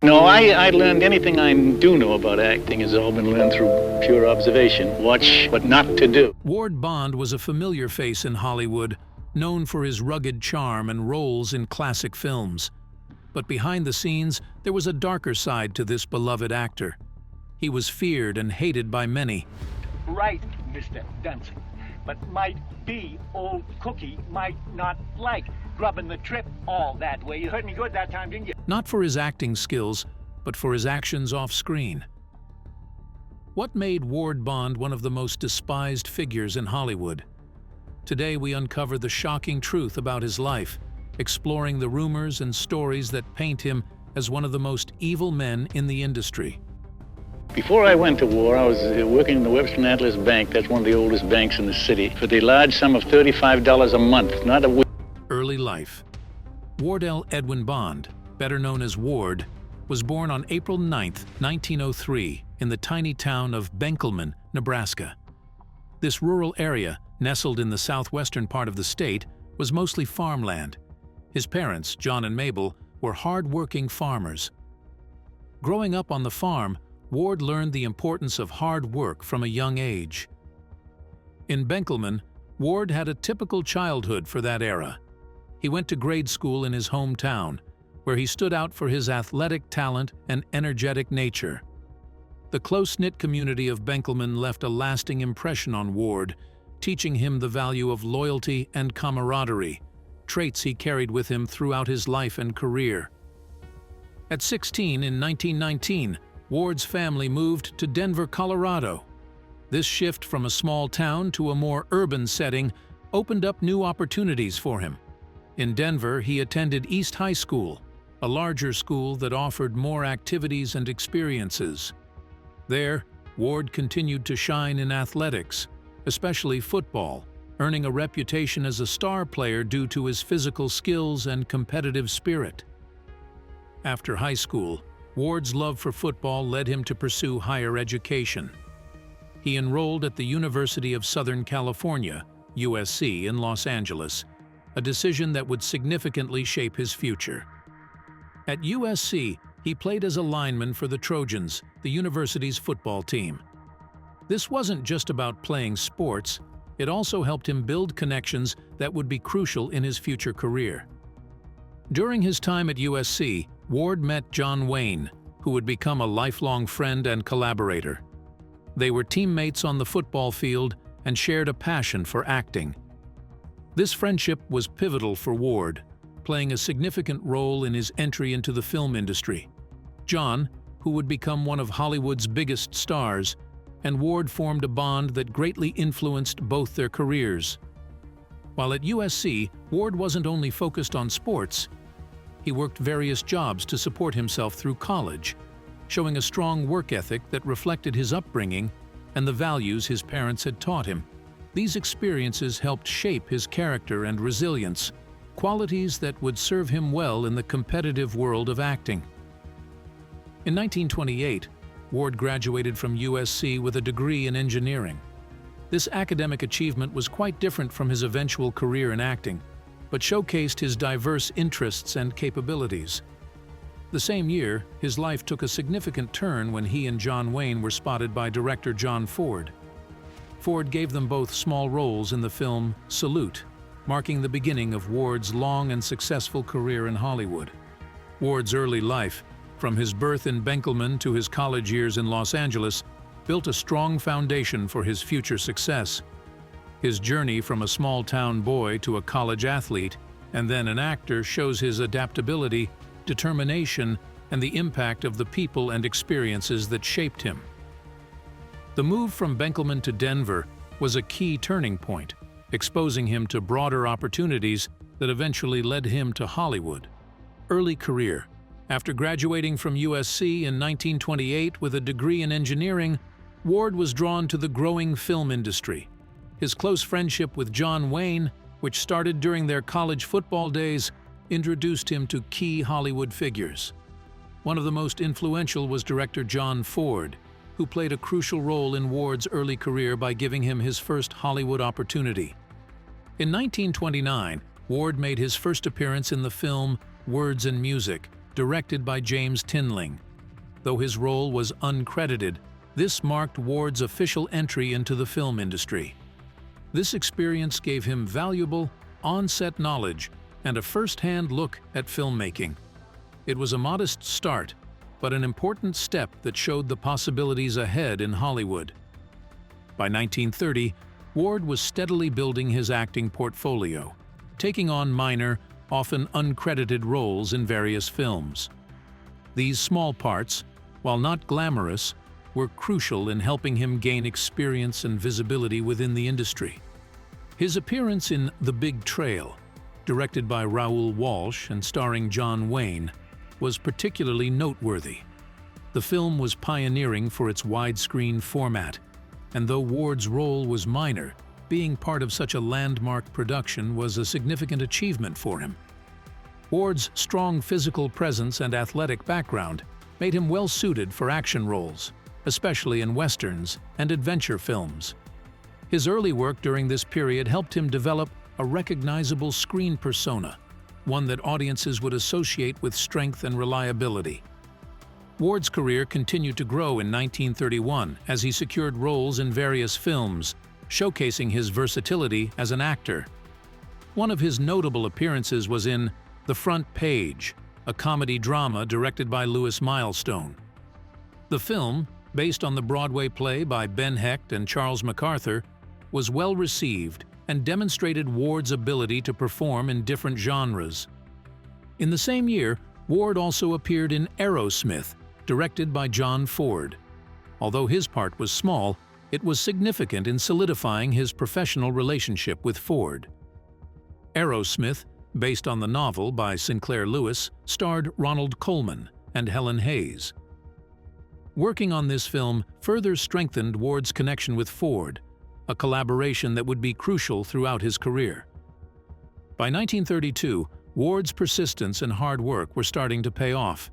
No, I learned anything I do know about acting has all been learned through pure observation. Watch what not to do. Ward Bond was a familiar face in Hollywood, known for his rugged charm and roles in classic films. But behind the scenes, there was a darker side to this beloved actor. He was feared and hated by many. Right, Mr. Dunson. But might be old Cookie might not like grubbing the trip all that way. You heard me good that time, didn't you? Not for his acting skills, but for his actions off-screen. What made Ward Bond one of the most despised figures in Hollywood? Today we uncover the shocking truth about his life, exploring the rumors and stories that paint him as one of the most evil men in the industry. Before I went to war, I was working in the Webster and Atlas Bank. That's one of the oldest banks in the city, for the large sum of $35 a month, not a week. Early life. Wardell Edwin Bond, better known as Ward, was born on April 9, 1903, in the tiny town of Benkelman, Nebraska. This rural area, nestled in the southwestern part of the state, was mostly farmland. His parents, John and Mabel, were hard-working farmers. Growing up on the farm, Ward learned the importance of hard work from a young age. In Benkelman, Ward had a typical childhood for that era. He went to grade school in his hometown, where he stood out for his athletic talent and energetic nature. The close-knit community of Benkelman left a lasting impression on Ward, teaching him the value of loyalty and camaraderie, traits he carried with him throughout his life and career. At 16 in 1919, Ward's family moved to Denver, Colorado. This shift from a small town to a more urban setting opened up new opportunities for him. In Denver, he attended East High School, a larger school that offered more activities and experiences. There, Ward continued to shine in athletics, especially football, earning a reputation as a star player due to his physical skills and competitive spirit. After high school, Ward's love for football led him to pursue higher education. He enrolled at the University of Southern California, USC, in Los Angeles, a decision that would significantly shape his future. At USC, he played as a lineman for the Trojans, the university's football team. This wasn't just about playing sports, it also helped him build connections that would be crucial in his future career. During his time at USC, Ward met John Wayne, who would become a lifelong friend and collaborator. They were teammates on the football field and shared a passion for acting. This friendship was pivotal for Ward, playing a significant role in his entry into the film industry. John, who would become one of Hollywood's biggest stars, and Ward formed a bond that greatly influenced both their careers. While at USC, Ward wasn't only focused on sports. He worked various jobs to support himself through college, showing a strong work ethic that reflected his upbringing and the values his parents had taught him. These experiences helped shape his character and resilience, qualities that would serve him well in the competitive world of acting. In 1928, Ward graduated from USC with a degree in engineering. This academic achievement was quite different from his eventual career in acting, but showcased his diverse interests and capabilities. The same year, his life took a significant turn when he and John Wayne were spotted by director John Ford. Ford gave them both small roles in the film Salute, marking the beginning of Ward's long and successful career in Hollywood. Ward's early life, from his birth in Benkelman to his college years in Los Angeles, built a strong foundation for his future success. His journey from a small-town boy to a college athlete and then an actor shows his adaptability, determination, and the impact of the people and experiences that shaped him. The move from Benkelman to Denver was a key turning point, exposing him to broader opportunities that eventually led him to Hollywood. Early career. After graduating from USC in 1928 with a degree in engineering, Ward was drawn to the growing film industry. His close friendship with John Wayne, which started during their college football days, introduced him to key Hollywood figures. One of the most influential was director John Ford, who played a crucial role in Ward's early career by giving him his first Hollywood opportunity. In 1929, Ward made his first appearance in the film Words and Music, directed by James Tinling. Though his role was uncredited, this marked Ward's official entry into the film industry. This experience gave him valuable, on-set knowledge and a first-hand look at filmmaking. It was a modest start, but an important step that showed the possibilities ahead in Hollywood. By 1930, Ward was steadily building his acting portfolio, taking on minor, often uncredited roles in various films. These small parts, while not glamorous, were crucial in helping him gain experience and visibility within the industry. His appearance in The Big Trail, directed by Raoul Walsh and starring John Wayne, was particularly noteworthy. The film was pioneering for its widescreen format, and though Ward's role was minor, being part of such a landmark production was a significant achievement for him. Ward's strong physical presence and athletic background made him well-suited for action roles, especially in westerns and adventure films. His early work during this period helped him develop a recognizable screen persona, one that audiences would associate with strength and reliability. Ward's career continued to grow in 1931 as he secured roles in various films, showcasing his versatility as an actor. One of his notable appearances was in The Front Page, a comedy drama directed by Louis Milestone. The film, based on the Broadway play by Ben Hecht and Charles MacArthur, was well received and demonstrated Ward's ability to perform in different genres. In the same year, Ward also appeared in Aerosmith, directed by John Ford. Although his part was small, it was significant in solidifying his professional relationship with Ford. Aerosmith, based on the novel by Sinclair Lewis, starred Ronald Colman and Helen Hayes. Working on this film further strengthened Ward's connection with Ford, a collaboration that would be crucial throughout his career. By 1932, Ward's persistence and hard work were starting to pay off.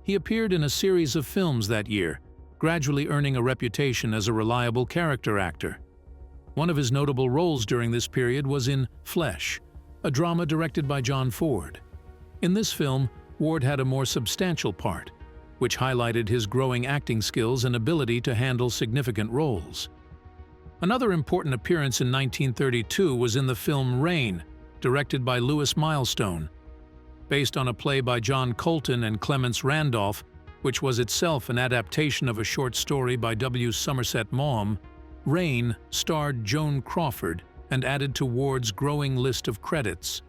He appeared in a series of films that year, gradually earning a reputation as a reliable character actor. One of his notable roles during this period was in Flesh, a drama directed by John Ford. In this film, Ward had a more substantial part, which highlighted his growing acting skills and ability to handle significant roles. Another important appearance in 1932 was in the film Rain, directed by Louis Milestone. Based on a play by John Colton and Clements Randolph, which was itself an adaptation of a short story by W. Somerset Maugham, Rain starred Joan Crawford and added to Ward's growing list of credits.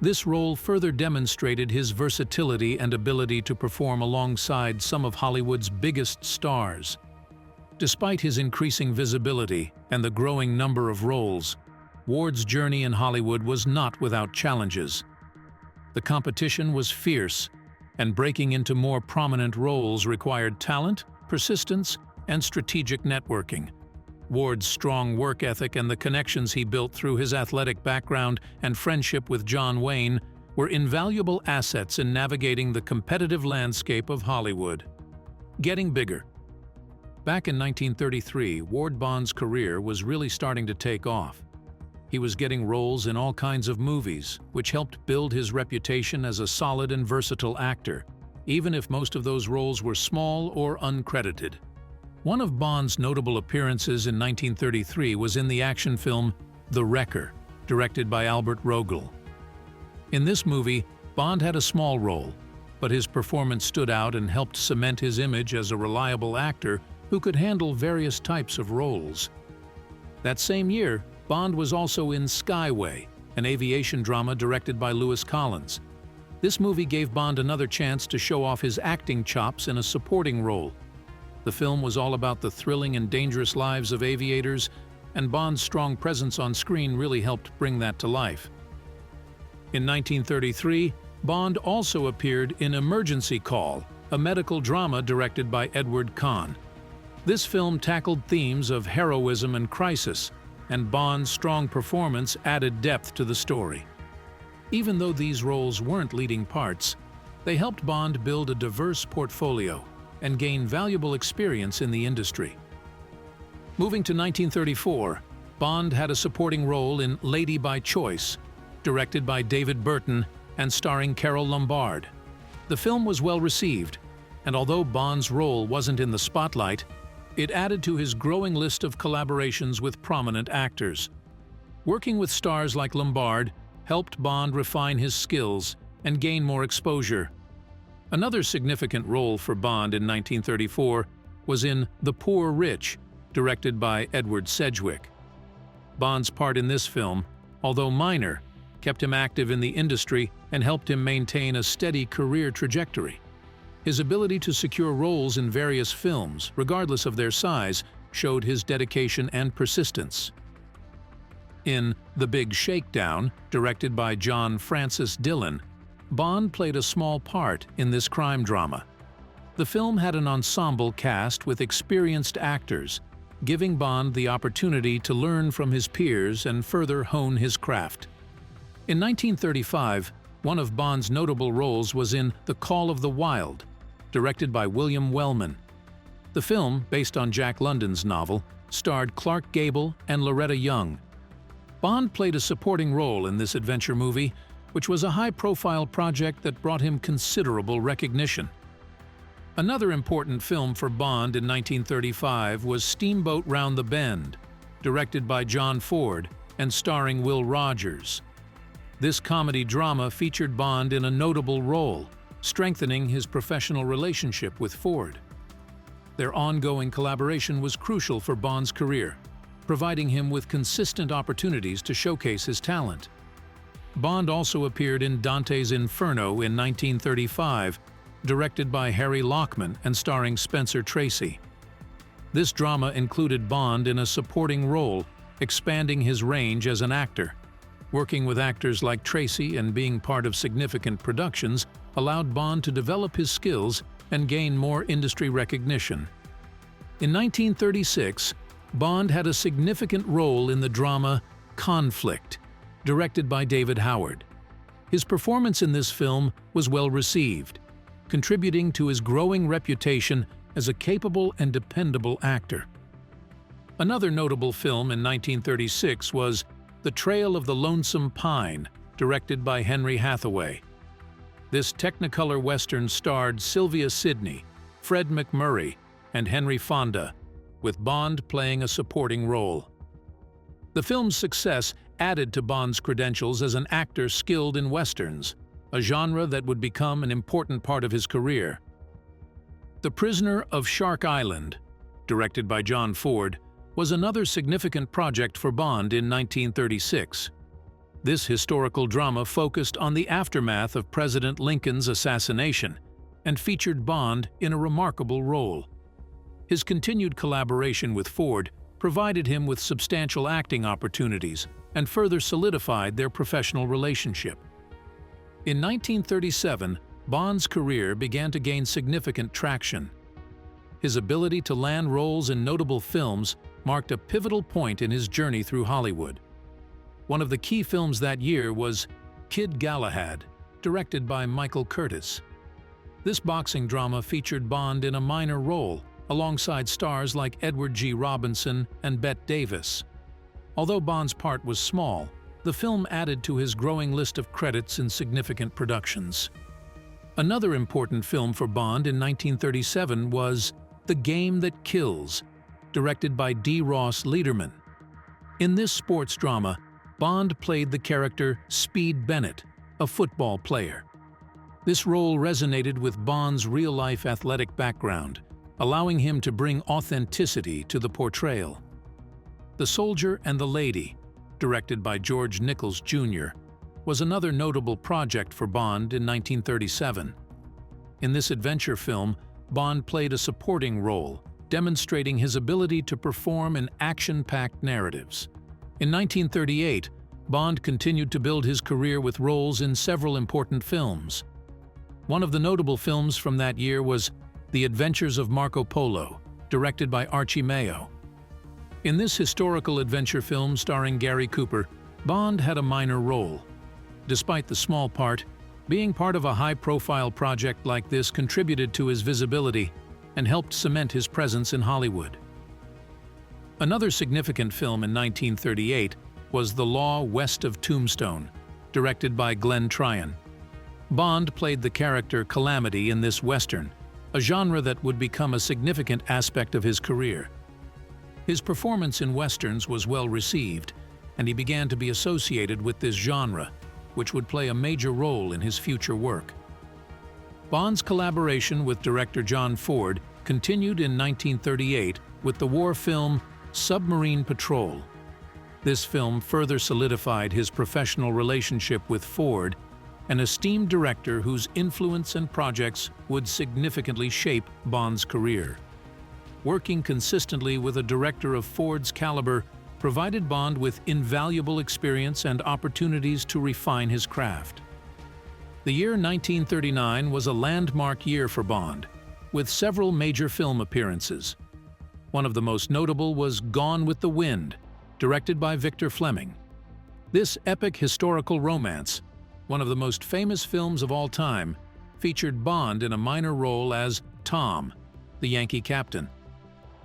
This role further demonstrated his versatility and ability to perform alongside some of Hollywood's biggest stars. Despite his increasing visibility and the growing number of roles, Ward's journey in Hollywood was not without challenges. The competition was fierce, and breaking into more prominent roles required talent, persistence, and strategic networking. Ward's strong work ethic and the connections he built through his athletic background and friendship with John Wayne were invaluable assets in navigating the competitive landscape of Hollywood. Getting bigger. Back in 1933, Ward Bond's career was really starting to take off. He was getting roles in all kinds of movies, which helped build his reputation as a solid and versatile actor, even if most of those roles were small or uncredited. One of Bond's notable appearances in 1933 was in the action film The Wrecker, directed by Albert Rogel. In this movie, Bond had a small role, but his performance stood out and helped cement his image as a reliable actor who could handle various types of roles. That same year, Bond was also in Skyway, an aviation drama directed by Lewis Collins. This movie gave Bond another chance to show off his acting chops in a supporting role. The film was all about the thrilling and dangerous lives of aviators, and Bond's strong presence on screen really helped bring that to life. In 1933, Bond also appeared in Emergency Call, a medical drama directed by Edward Kahn. This film tackled themes of heroism and crisis, and Bond's strong performance added depth to the story. Even though these roles weren't leading parts, they helped Bond build a diverse portfolio and gain valuable experience in the industry. Moving to 1934, Bond had a supporting role in Lady by Choice, directed by David Burton and starring Carole Lombard. The film was well received, and although Bond's role wasn't in the spotlight, it added to his growing list of collaborations with prominent actors. Working with stars like Lombard helped Bond refine his skills and gain more exposure. Another significant role for Bond in 1934 was in The Poor Rich, directed by Edward Sedgwick. Bond's part in this film, although minor, kept him active in the industry and helped him maintain a steady career trajectory. His ability to secure roles in various films, regardless of their size, showed his dedication and persistence. In The Big Shakedown, directed by John Francis Dillon, Bond played a small part in this crime drama. The film had an ensemble cast with experienced actors, giving Bond the opportunity to learn from his peers and further hone his craft. In 1935, one of Bond's notable roles was in The Call of the Wild, directed by William Wellman. The film, based on Jack London's novel, starred Clark Gable and Loretta Young. Bond played a supporting role in this adventure movie, which was a high-profile project that brought him considerable recognition. Another important film for Bond in 1935 was Steamboat Round the Bend, directed by John Ford and starring Will Rogers. This comedy drama featured Bond in a notable role, strengthening his professional relationship with Ford. Their ongoing collaboration was crucial for Bond's career, providing him with consistent opportunities to showcase his talent. Bond also appeared in Dante's Inferno in 1935, directed by Harry Lockman and starring Spencer Tracy. This drama included Bond in a supporting role, expanding his range as an actor. Working with actors like Tracy and being part of significant productions allowed Bond to develop his skills and gain more industry recognition. In 1936, Bond had a significant role in the drama Conflict, directed by David Howard. His performance in this film was well received, contributing to his growing reputation as a capable and dependable actor. Another notable film in 1936 was The Trail of the Lonesome Pine, directed by Henry Hathaway. This Technicolor Western starred Sylvia Sidney, Fred MacMurray, and Henry Fonda, with Bond playing a supporting role. The film's success added to Bond's credentials as an actor skilled in westerns, a genre that would become an important part of his career. The Prisoner of Shark Island, directed by John Ford, was another significant project for Bond in 1936. This historical drama focused on the aftermath of President Lincoln's assassination and featured Bond in a remarkable role. His continued collaboration with Ford provided him with substantial acting opportunities and further solidified their professional relationship. In 1937, Bond's career began to gain significant traction. His ability to land roles in notable films marked a pivotal point in his journey through Hollywood. One of the key films that year was Kid Galahad, directed by Michael Curtiz. This boxing drama featured Bond in a minor role, alongside stars like Edward G. Robinson and Bette Davis. Although Bond's part was small, the film added to his growing list of credits in significant productions. Another important film for Bond in 1937 was The Game That Kills, directed by D. Ross Lederman. In this sports drama, Bond played the character Speed Bennett, a football player. This role resonated with Bond's real-life athletic background, allowing him to bring authenticity to the portrayal. The Soldier and the Lady, directed by George Nichols Jr., was another notable project for Bond in 1937. In this adventure film, Bond played a supporting role, demonstrating his ability to perform in action-packed narratives. In 1938, Bond continued to build his career with roles in several important films. One of the notable films from that year was The Adventures of Marco Polo, directed by Archie Mayo. In this historical adventure film starring Gary Cooper, Bond had a minor role. Despite the small part, being part of a high-profile project like this contributed to his visibility and helped cement his presence in Hollywood. Another significant film in 1938 was The Law West of Tombstone, directed by Glenn Tryon. Bond played the character Calamity in this Western, a genre that would become a significant aspect of his career. His performance in Westerns was well received, and he began to be associated with this genre, which would play a major role in his future work. Bond's collaboration with director John Ford continued in 1938 with the war film Submarine Patrol. This film further solidified his professional relationship with Ford, an esteemed director whose influence and projects would significantly shape Bond's career. Working consistently with a director of Ford's caliber provided Bond with invaluable experience and opportunities to refine his craft. The year 1939 was a landmark year for Bond, with several major film appearances. One of the most notable was Gone with the Wind, directed by Victor Fleming. This epic historical romance, one of the most famous films of all time, featured Bond in a minor role as Tom, the Yankee captain.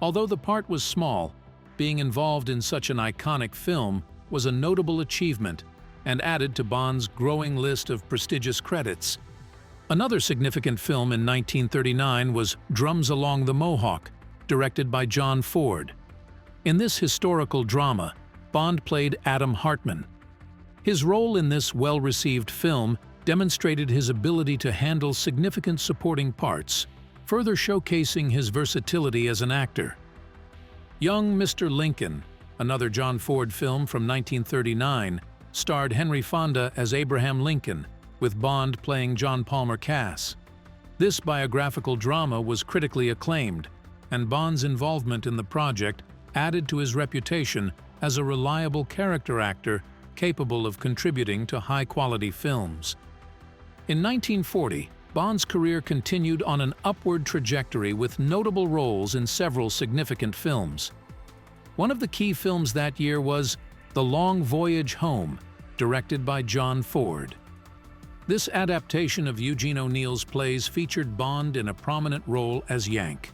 Although the part was small, being involved in such an iconic film was a notable achievement and added to Bond's growing list of prestigious credits. Another significant film in 1939 was Drums Along the Mohawk, directed by John Ford. In this historical drama, Bond played Adam Hartman. His role in this well-received film demonstrated his ability to handle significant supporting parts, further showcasing his versatility as an actor. Young Mr. Lincoln, another John Ford film from 1939, starred Henry Fonda as Abraham Lincoln, with Bond playing John Palmer Cass. This biographical drama was critically acclaimed, and Bond's involvement in the project added to his reputation as a reliable character actor capable of contributing to high-quality films. In 1940, Bond's career continued on an upward trajectory with notable roles in several significant films. One of the key films that year was The Long Voyage Home, directed by John Ford. This adaptation of Eugene O'Neill's plays featured Bond in a prominent role as Yank.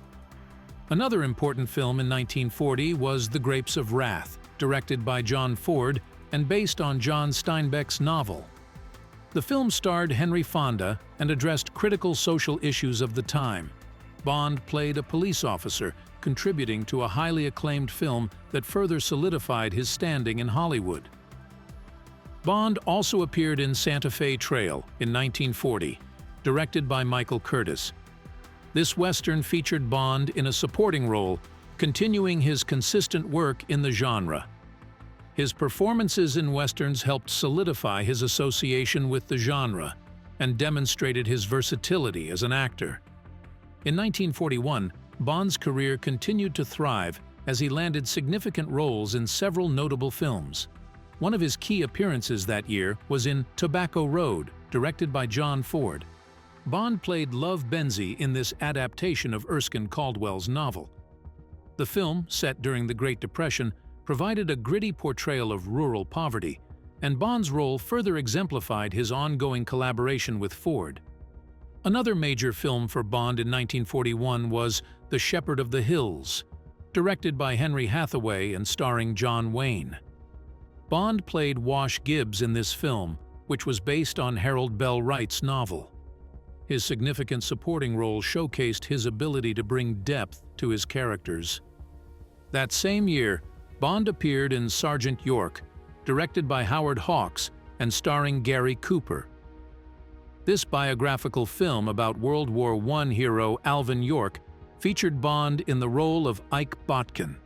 Another important film in 1940 was The Grapes of Wrath, directed by John Ford and based on John Steinbeck's novel. The film starred Henry Fonda and addressed critical social issues of the time. Bond played a police officer, contributing to a highly acclaimed film that further solidified his standing in Hollywood. Bond also appeared in Santa Fe Trail in 1940, directed by Michael Curtis. This Western featured Bond in a supporting role, continuing his consistent work in the genre. His performances in Westerns helped solidify his association with the genre and demonstrated his versatility as an actor. In 1941, Bond's career continued to thrive as he landed significant roles in several notable films. One of his key appearances that year was in Tobacco Road, directed by John Ford. Bond played Love Benzie in this adaptation of Erskine Caldwell's novel. The film, set during the Great Depression, provided a gritty portrayal of rural poverty, and Bond's role further exemplified his ongoing collaboration with Ford. Another major film for Bond in 1941 was The Shepherd of the Hills, directed by Henry Hathaway and starring John Wayne. Bond played Wash Gibbs in this film, which was based on Harold Bell Wright's novel. His significant supporting role showcased his ability to bring depth to his characters. That same year, Bond appeared in Sergeant York, directed by Howard Hawks and starring Gary Cooper. This biographical film about World War I hero Alvin York featured Bond in the role of Ike Botkin.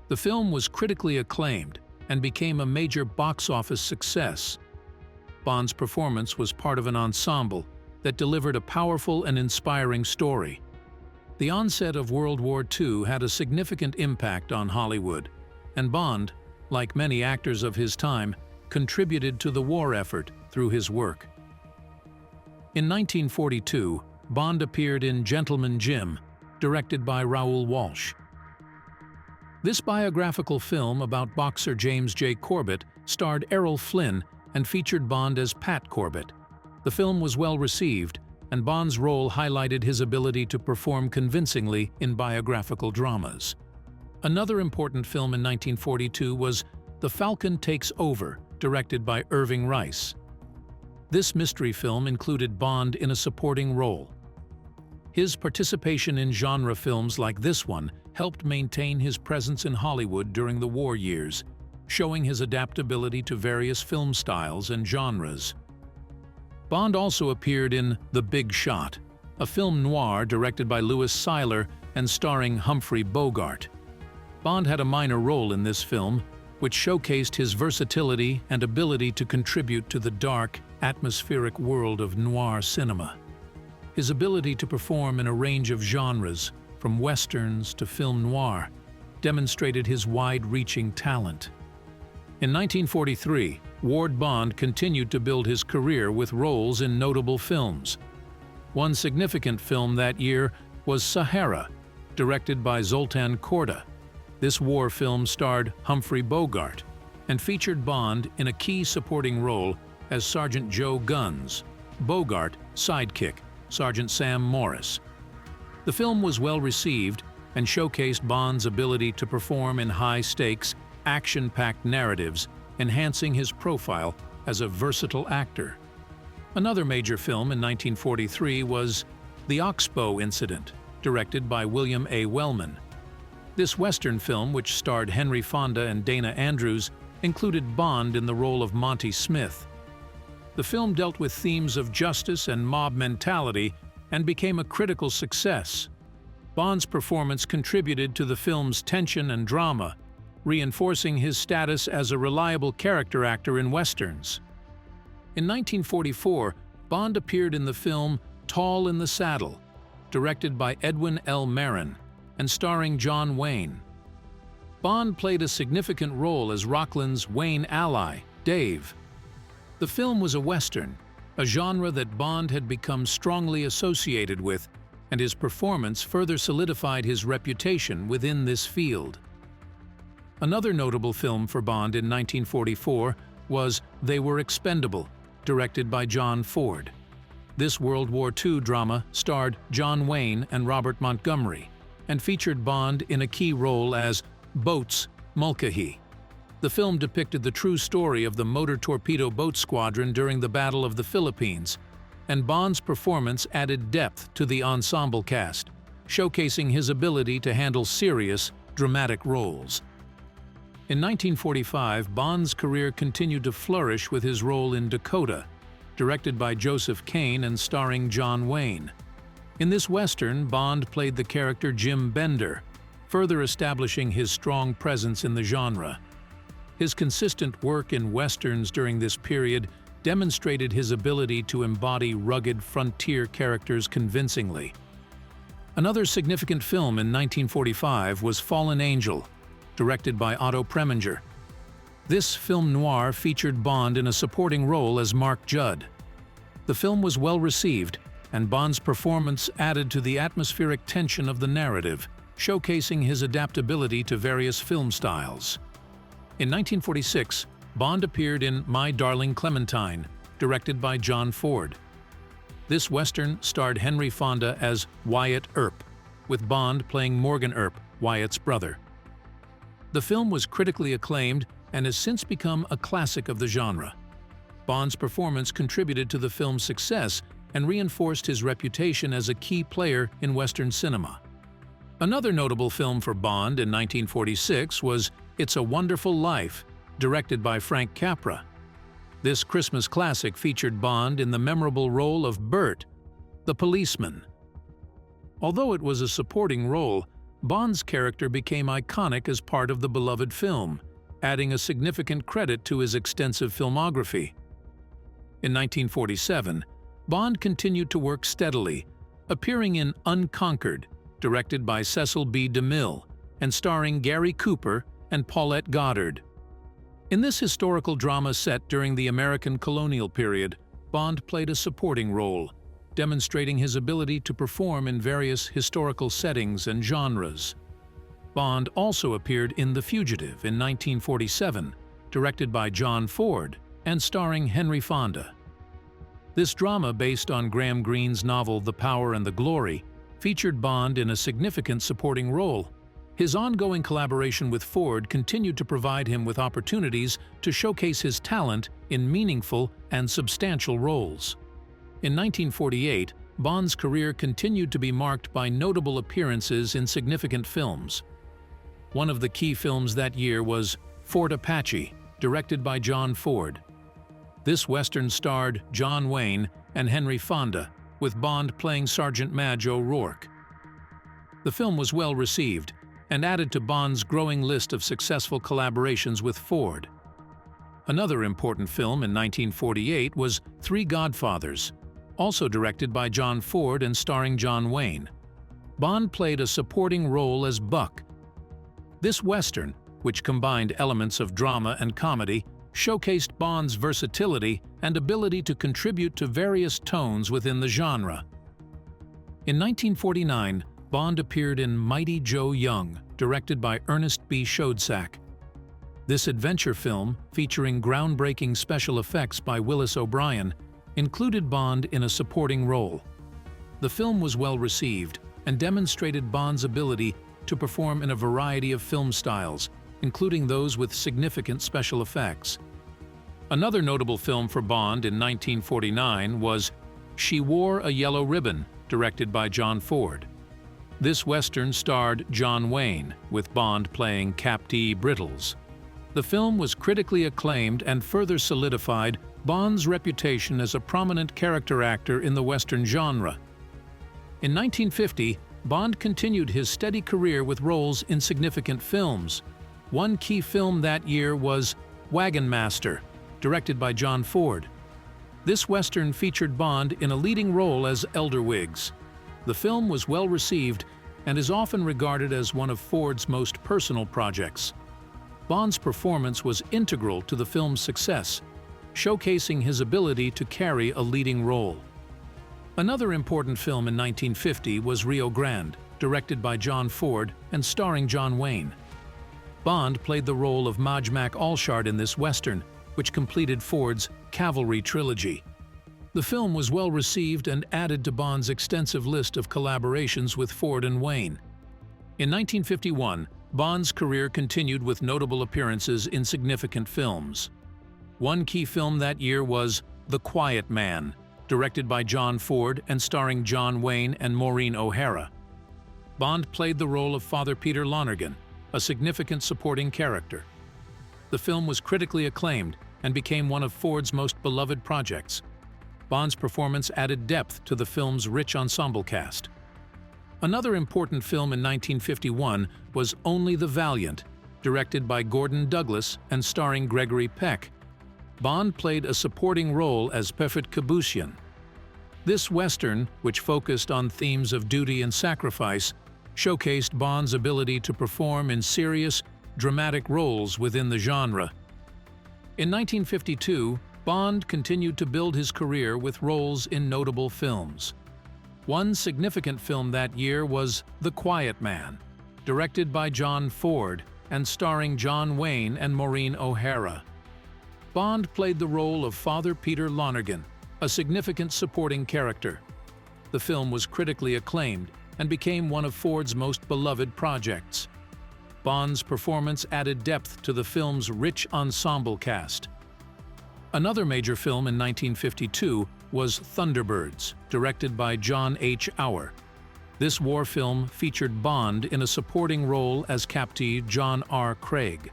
The film was critically acclaimed and became a major box office success. Bond's performance was part of an ensemble that delivered a powerful and inspiring story. The onset of World War II had a significant impact on Hollywood, and Bond, like many actors of his time, contributed to the war effort through his work. In 1942, Bond appeared in Gentleman Jim, directed by Raoul Walsh. This biographical film about boxer James J. Corbett starred Errol Flynn and featured Bond as Pat Corbett. The film was well received, and Bond's role highlighted his ability to perform convincingly in biographical dramas. Another important film in 1942 was The Falcon Takes Over, directed by Irving Rice. This mystery film included Bond in a supporting role. His participation in genre films like this one helped maintain his presence in Hollywood during the war years, showing his adaptability to various film styles and genres. Bond also appeared in The Big Shot, a film noir directed by Louis Seiler and starring Humphrey Bogart. Bond had a minor role in this film, which showcased his versatility and ability to contribute to the dark, atmospheric world of noir cinema. His ability to perform in a range of genres, from westerns to film noir, demonstrated his wide-reaching talent. In 1943, Ward Bond continued to build his career with roles in notable films. One significant film that year was Sahara, directed by Zoltan Korda. This war film starred Humphrey Bogart and featured Bond in a key supporting role as Sergeant Joe Guns, Bogart sidekick, Sergeant Sam Morris. The film was well received and showcased Bond's ability to perform in high-stakes, action-packed narratives, enhancing his profile as a versatile actor. Another major film in 1943 was The Oxbow Incident, directed by William A. Wellman. This Western film, which starred Henry Fonda and Dana Andrews, included Bond in the role of Monty Smith. The film dealt with themes of justice and mob mentality and became a critical success. Bond's performance contributed to the film's tension and drama, reinforcing his status as a reliable character actor in westerns. In 1944, Bond appeared in the film Tall in the Saddle, directed by Edwin L. Marin and starring John Wayne. Bond played a significant role as Rocklin's Wayne ally, Dave. The film was a western, a genre that Bond had become strongly associated with, and his performance further solidified his reputation within this field. Another notable film for Bond in 1944 was They Were Expendable, directed by John Ford. This World War II drama starred John Wayne and Robert Montgomery and featured Bond in a key role as Boats Mulcahy. The film depicted the true story of the Motor Torpedo Boat Squadron during the Battle of the Philippines, and Bond's performance added depth to the ensemble cast, showcasing his ability to handle serious, dramatic roles. In 1945, Bond's career continued to flourish with his role in Dakota, directed by Joseph Kane and starring John Wayne. In this western, Bond played the character Jim Bender, further establishing his strong presence in the genre. His consistent work in westerns during this period demonstrated his ability to embody rugged frontier characters convincingly. Another significant film in 1945 was Fallen Angel, directed by Otto Preminger. This film noir featured Bond in a supporting role as Mark Judd. The film was well received, and Bond's performance added to the atmospheric tension of the narrative, showcasing his adaptability to various film styles. In 1946, Bond appeared in My Darling Clementine, directed by John Ford. This western starred Henry Fonda as Wyatt Earp, with Bond playing Morgan Earp, Wyatt's brother. The film was critically acclaimed and has since become a classic of the genre. Bond's performance contributed to the film's success and reinforced his reputation as a key player in Western cinema. Another notable film for Bond in 1946 was It's a Wonderful Life, directed by Frank Capra. This Christmas classic featured Bond in the memorable role of Bert, the policeman. Although it was a supporting role, Bond's character became iconic as part of the beloved film, adding a significant credit to his extensive filmography. In 1947, Bond continued to work steadily, appearing in Unconquered, directed by Cecil B. DeMille, and starring Gary Cooper and Paulette Goddard. In this historical drama set during the American colonial period, Bond played a supporting role, demonstrating his ability to perform in various historical settings and genres. Bond also appeared in The Fugitive in 1947, directed by John Ford and starring Henry Fonda. This drama, based on Graham Greene's novel The Power and the Glory, featured Bond in a significant supporting role, His ongoing collaboration with Ford continued to provide him with opportunities to showcase his talent in meaningful and substantial roles. In 1948, Bond's career continued to be marked by notable appearances in significant films. One of the key films that year was Fort Apache, directed by John Ford. This Western starred John Wayne and Henry Fonda, with Bond playing Sergeant Madge O'Rourke. The film was well received and added to Bond's growing list of successful collaborations with Ford. Another important film in 1948 was Three Godfathers, also directed by John Ford and starring John Wayne. Bond played a supporting role as Buck. This Western, which combined elements of drama and comedy, showcased Bond's versatility and ability to contribute to various tones within the genre. In 1949, Bond appeared in Mighty Joe Young, directed by Ernest B. Schoedsack. This adventure film, featuring groundbreaking special effects by Willis O'Brien, included Bond in a supporting role. The film was well received and demonstrated Bond's ability to perform in a variety of film styles, including those with significant special effects. Another notable film for Bond in 1949 was She Wore a Yellow Ribbon, directed by John Ford. This Western starred John Wayne, with Bond playing Captain Brittles. The film was critically acclaimed and further solidified Bond's reputation as a prominent character actor in the Western genre. In 1950, Bond continued his steady career with roles in significant films. One key film that year was Wagon Master, directed by John Ford. This Western featured Bond in a leading role as Elderwiggs. The film was well received and is often regarded as one of Ford's most personal projects. Bond's performance was integral to the film's success, showcasing his ability to carry a leading role. Another important film in 1950 was Rio Grande, directed by John Ford and starring John Wayne. Bond played the role of Majmak Alshard in this Western, which completed Ford's Cavalry trilogy. The film was well received and added to Bond's extensive list of collaborations with Ford and Wayne. In 1951, Bond's career continued with notable appearances in significant films. One key film that year was The Quiet Man, directed by John Ford and starring John Wayne and Maureen O'Hara. Bond played the role of Father Peter Lonergan, a significant supporting character. The film was critically acclaimed and became one of Ford's most beloved projects. Bond's performance added depth to the film's rich ensemble cast. Another important film in 1951 was Only the Valiant, directed by Gordon Douglas and starring Gregory Peck. Bond played a supporting role as Pefet Kabushian. This Western, which focused on themes of duty and sacrifice, showcased Bond's ability to perform in serious, dramatic roles within the genre. In 1952, Bond continued to build his career with roles in notable films. One significant film that year was The Quiet Man, directed by John Ford and starring John Wayne and Maureen O'Hara. Bond played the role of Father Peter Lonergan, a significant supporting character. The film was critically acclaimed and became one of Ford's most beloved projects. Bond's performance added depth to the film's rich ensemble cast. Another major film in 1952 was Thunderbirds, directed by John H. Auer. This war film featured Bond in a supporting role as Captain John R. Craig.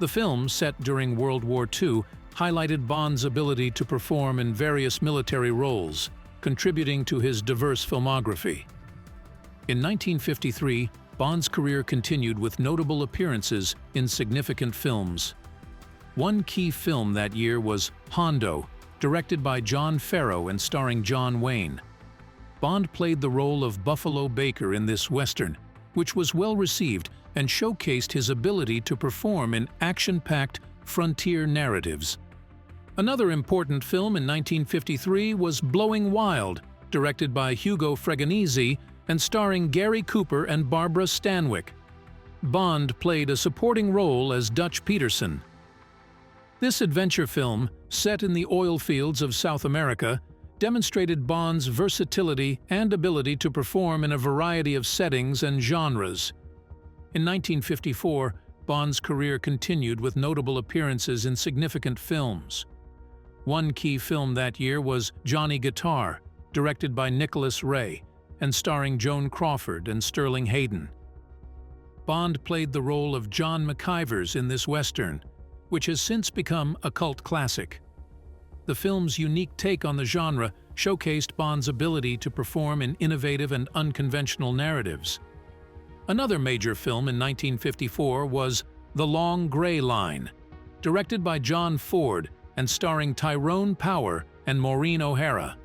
The film, set during World War II, highlighted Bond's ability to perform in various military roles, contributing to his diverse filmography. In 1953, Bond's career continued with notable appearances in significant films. One key film that year was Hondo, directed by John Farrow and starring John Wayne. Bond played the role of Buffalo Baker in this Western, which was well received and showcased his ability to perform in action-packed frontier narratives. Another important film in 1953 was Blowing Wild, directed by Hugo Fregonese and starring Gary Cooper and Barbara Stanwyck. Bond played a supporting role as Dutch Peterson. This adventure film, set in the oil fields of South America, demonstrated Bond's versatility and ability to perform in a variety of settings and genres. In 1954, Bond's career continued with notable appearances in significant films. One key film that year was Johnny Guitar, directed by Nicholas Ray, and starring Joan Crawford and Sterling Hayden. Bond played the role of John McIvers in this Western, which has since become a cult classic. The film's unique take on the genre showcased Bond's ability to perform in innovative and unconventional narratives. Another major film in 1954 was The Long Gray Line, directed by John Ford and starring Tyrone Power and Maureen O'Hara.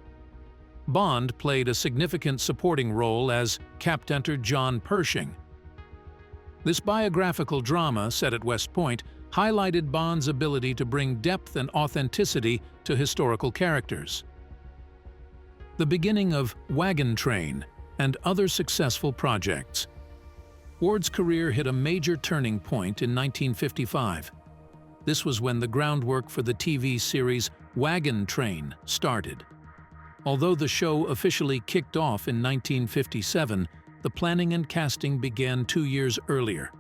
Bond played a significant supporting role as Captain John Pershing. This biographical drama, set at West Point, highlighted Bond's ability to bring depth and authenticity to historical characters. The beginning of Wagon Train and other successful projects. Ward's career hit a major turning point in 1955. This was when the groundwork for the TV series Wagon Train started. Although the show officially kicked off in 1957, the planning and casting began 2 years earlier.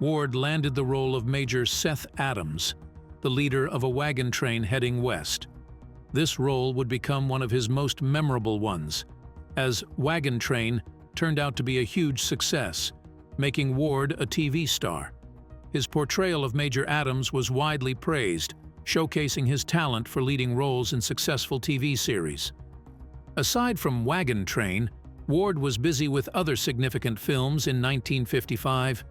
Ward landed the role of Major Seth Adams, the leader of a wagon train heading west. This role would become one of his most memorable ones, as Wagon Train turned out to be a huge success, making Ward a TV star. His portrayal of Major Adams was widely praised, showcasing his talent for leading roles in successful TV series. Aside from Wagon Train, Ward was busy with other significant films in 1955.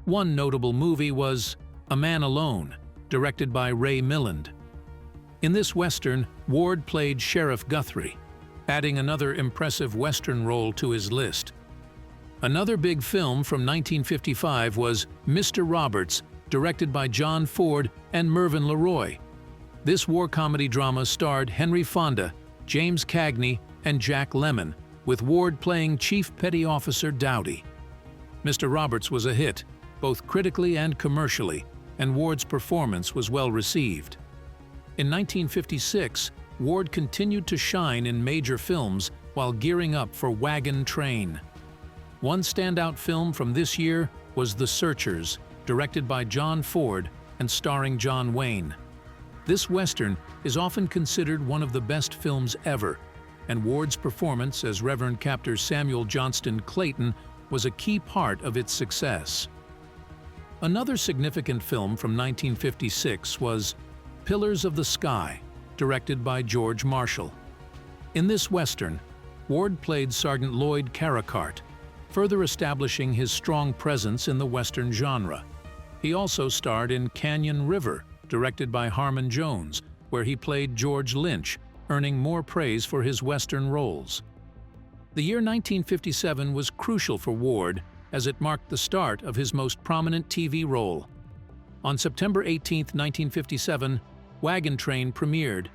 One notable movie was A Man Alone, directed by Ray Milland. In this Western, Ward played Sheriff Guthrie, adding another impressive Western role to his list. Another big film from 1955 was Mr. Roberts, directed by John Ford and Mervyn LeRoy. This war comedy drama starred Henry Fonda, James Cagney, and Jack Lemmon, with Ward playing Chief Petty Officer Dowdy. Mr. Roberts was a hit, both critically and commercially, and Ward's performance was well received. In 1956, Ward continued to shine in major films while gearing up for Wagon Train. One standout film from this year was The Searchers, directed by John Ford and starring John Wayne. This Western is often considered one of the best films ever, and Ward's performance as Reverend Captain Samuel Johnston Clayton was a key part of its success. Another significant film from 1956 was Pillars of the Sky, directed by George Marshall. In this Western, Ward played Sergeant Lloyd Carricart, further establishing his strong presence in the Western genre. He also starred in Canyon River, directed by Harmon Jones, where he played George Lynch, earning more praise for his Western roles. The year 1957 was crucial for Ward as it marked the start of his most prominent TV role. On September 18, 1957, Wagon Train premiered,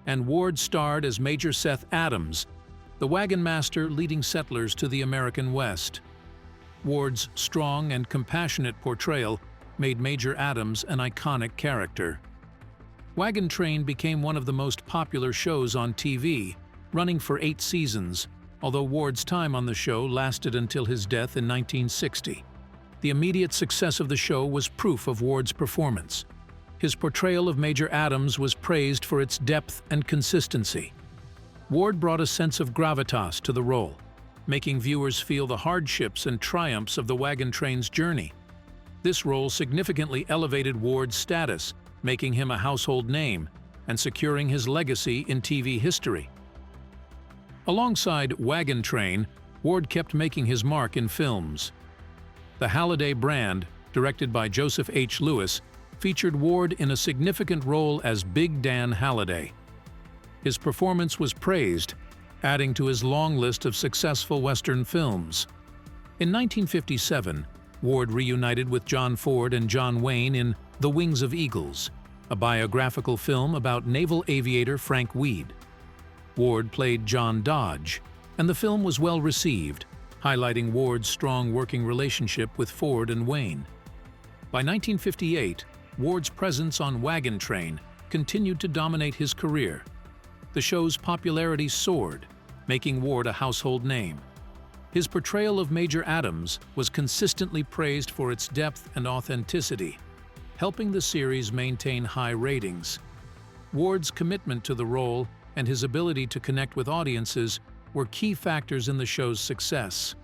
and Ward starred as Major Seth Adams, the wagon master leading settlers to the American West. Ward's strong and compassionate portrayal made Major Adams an iconic character. Wagon Train became one of the most popular shows on TV, running for 8 seasons, although Ward's time on the show lasted until his death in 1960. The immediate success of the show was proof of Ward's performance. His portrayal of Major Adams was praised for its depth and consistency. Ward brought a sense of gravitas to the role, making viewers feel the hardships and triumphs of the wagon train's journey. This role significantly elevated Ward's status, making him a household name and securing his legacy in TV history. Alongside Wagon Train, Ward kept making his mark in films. The Halliday Brand, directed by Joseph H. Lewis, featured Ward in a significant role as Big Dan Halliday. His performance was praised, adding to his long list of successful Western films. In 1957, Ward reunited with John Ford and John Wayne in The Wings of Eagles, a biographical film about naval aviator Frank Weed. Ward played John Dodge, and the film was well received, highlighting Ward's strong working relationship with Ford and Wayne. By 1958, Ward's presence on Wagon Train continued to dominate his career. The show's popularity soared, making Ward a household name. His portrayal of Major Adams was consistently praised for its depth and authenticity, helping the series maintain high ratings. Ward's commitment to the role and his ability to connect with audiences were key factors in the show's success.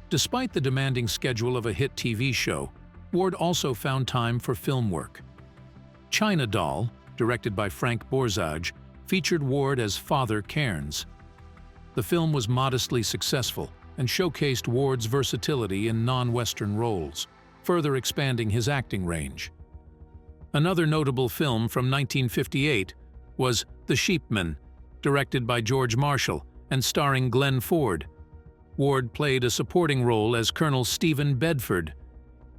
Despite the demanding schedule of a hit TV show, Ward also found time for film work. China Doll, directed by Frank Borzage, featured Ward as Father Cairns. The film was modestly successful and showcased Ward's versatility in non-Western roles, further expanding his acting range. Another notable film from 1958 was The Sheepman, directed by George Marshall and starring Glenn Ford. Ward played a supporting role as Colonel Stephen Bedford.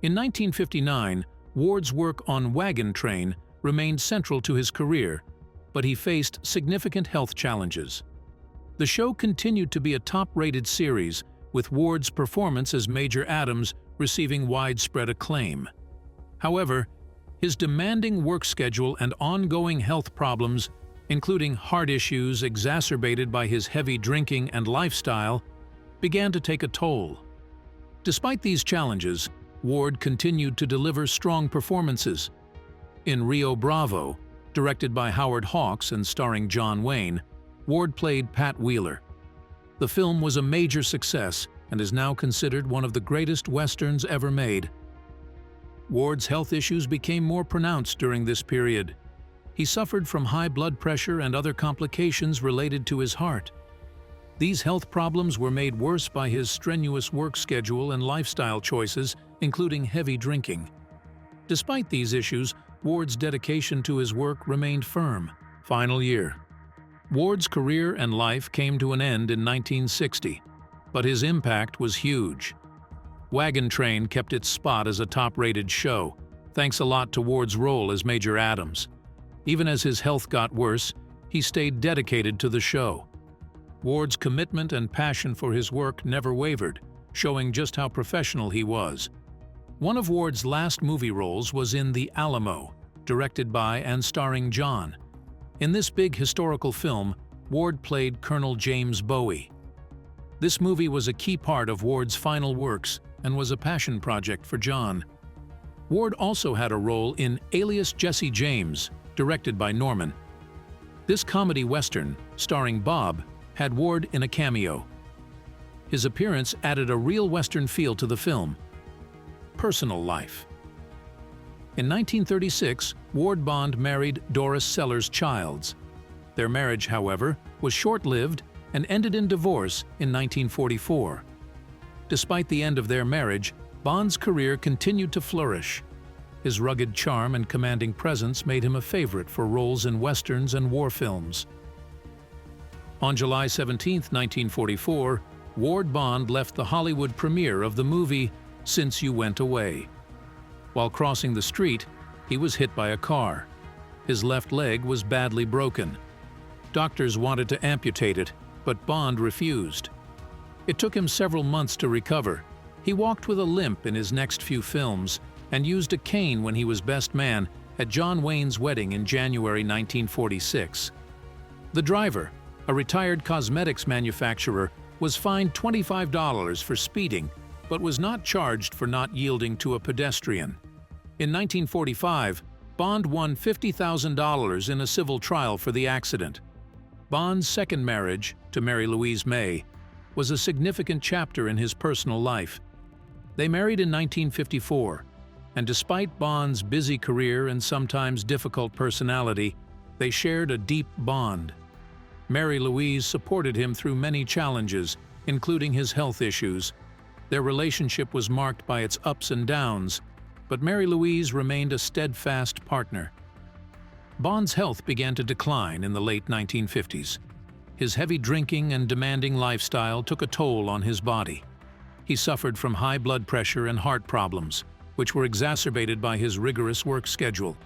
In 1959, Ward's work on Wagon Train remained central to his career, but he faced significant health challenges. The show continued to be a top-rated series, with Ward's performance as Major Adams receiving widespread acclaim. However, his demanding work schedule and ongoing health problems, including heart issues exacerbated by his heavy drinking and lifestyle, began to take a toll. Despite these challenges, Ward continued to deliver strong performances. In Rio Bravo, directed by Howard Hawks and starring John Wayne, Ward played Pat Wheeler. The film was a major success and is now considered one of the greatest westerns ever made. Ward's health issues became more pronounced during this period. He suffered from high blood pressure and other complications related to his heart. These health problems were made worse by his strenuous work schedule and lifestyle choices, including heavy drinking. Despite these issues, Ward's dedication to his work remained firm. Final year. Ward's career and life came to an end in 1960, but his impact was huge. Wagon Train kept its spot as a top-rated show, thanks a lot to Ward's role as Major Adams. Even as his health got worse, he stayed dedicated to the show. Ward's commitment and passion for his work never wavered, showing just how professional he was. One of Ward's last movie roles was in The Alamo, directed by and starring John. In this big historical film, Ward played Colonel James Bowie. This movie was a key part of Ward's final works and was a passion project for John. Ward also had a role in Alias Jesse James, directed by Norman. This comedy western, starring Bob, had Ward in a cameo. His appearance added a real western feel to the film. Personal life. In 1936, Ward Bond married Doris Sellers Childs. Their marriage, however, was short-lived and ended in divorce in 1944. Despite the end of their marriage, Bond's career continued to flourish. His rugged charm and commanding presence made him a favorite for roles in westerns and war films. On July 17, 1944, Ward Bond left the Hollywood premiere of the movie Since You Went Away. While crossing the street, he was hit by a car. His left leg was badly broken. Doctors wanted to amputate it, but Bond refused. It took him several months to recover. He walked with a limp in his next few films and used a cane when he was best man at John Wayne's wedding in January 1946. The driver, a retired cosmetics manufacturer, was fined $25 for speeding, but was not charged for not yielding to a pedestrian. In 1945, Bond won $50,000 in a civil trial for the accident. Bond's second marriage, to Mary Louise May, was a significant chapter in his personal life. They married in 1954, and despite Bond's busy career and sometimes difficult personality, they shared a deep bond. Mary Louise supported him through many challenges, including his health issues. Their relationship was marked by its ups and downs, but Mary Louise remained a steadfast partner. Bond's health began to decline in the late 1950s. His heavy drinking and demanding lifestyle took a toll on his body. He suffered from high blood pressure and heart problems, which were exacerbated by his rigorous work schedule.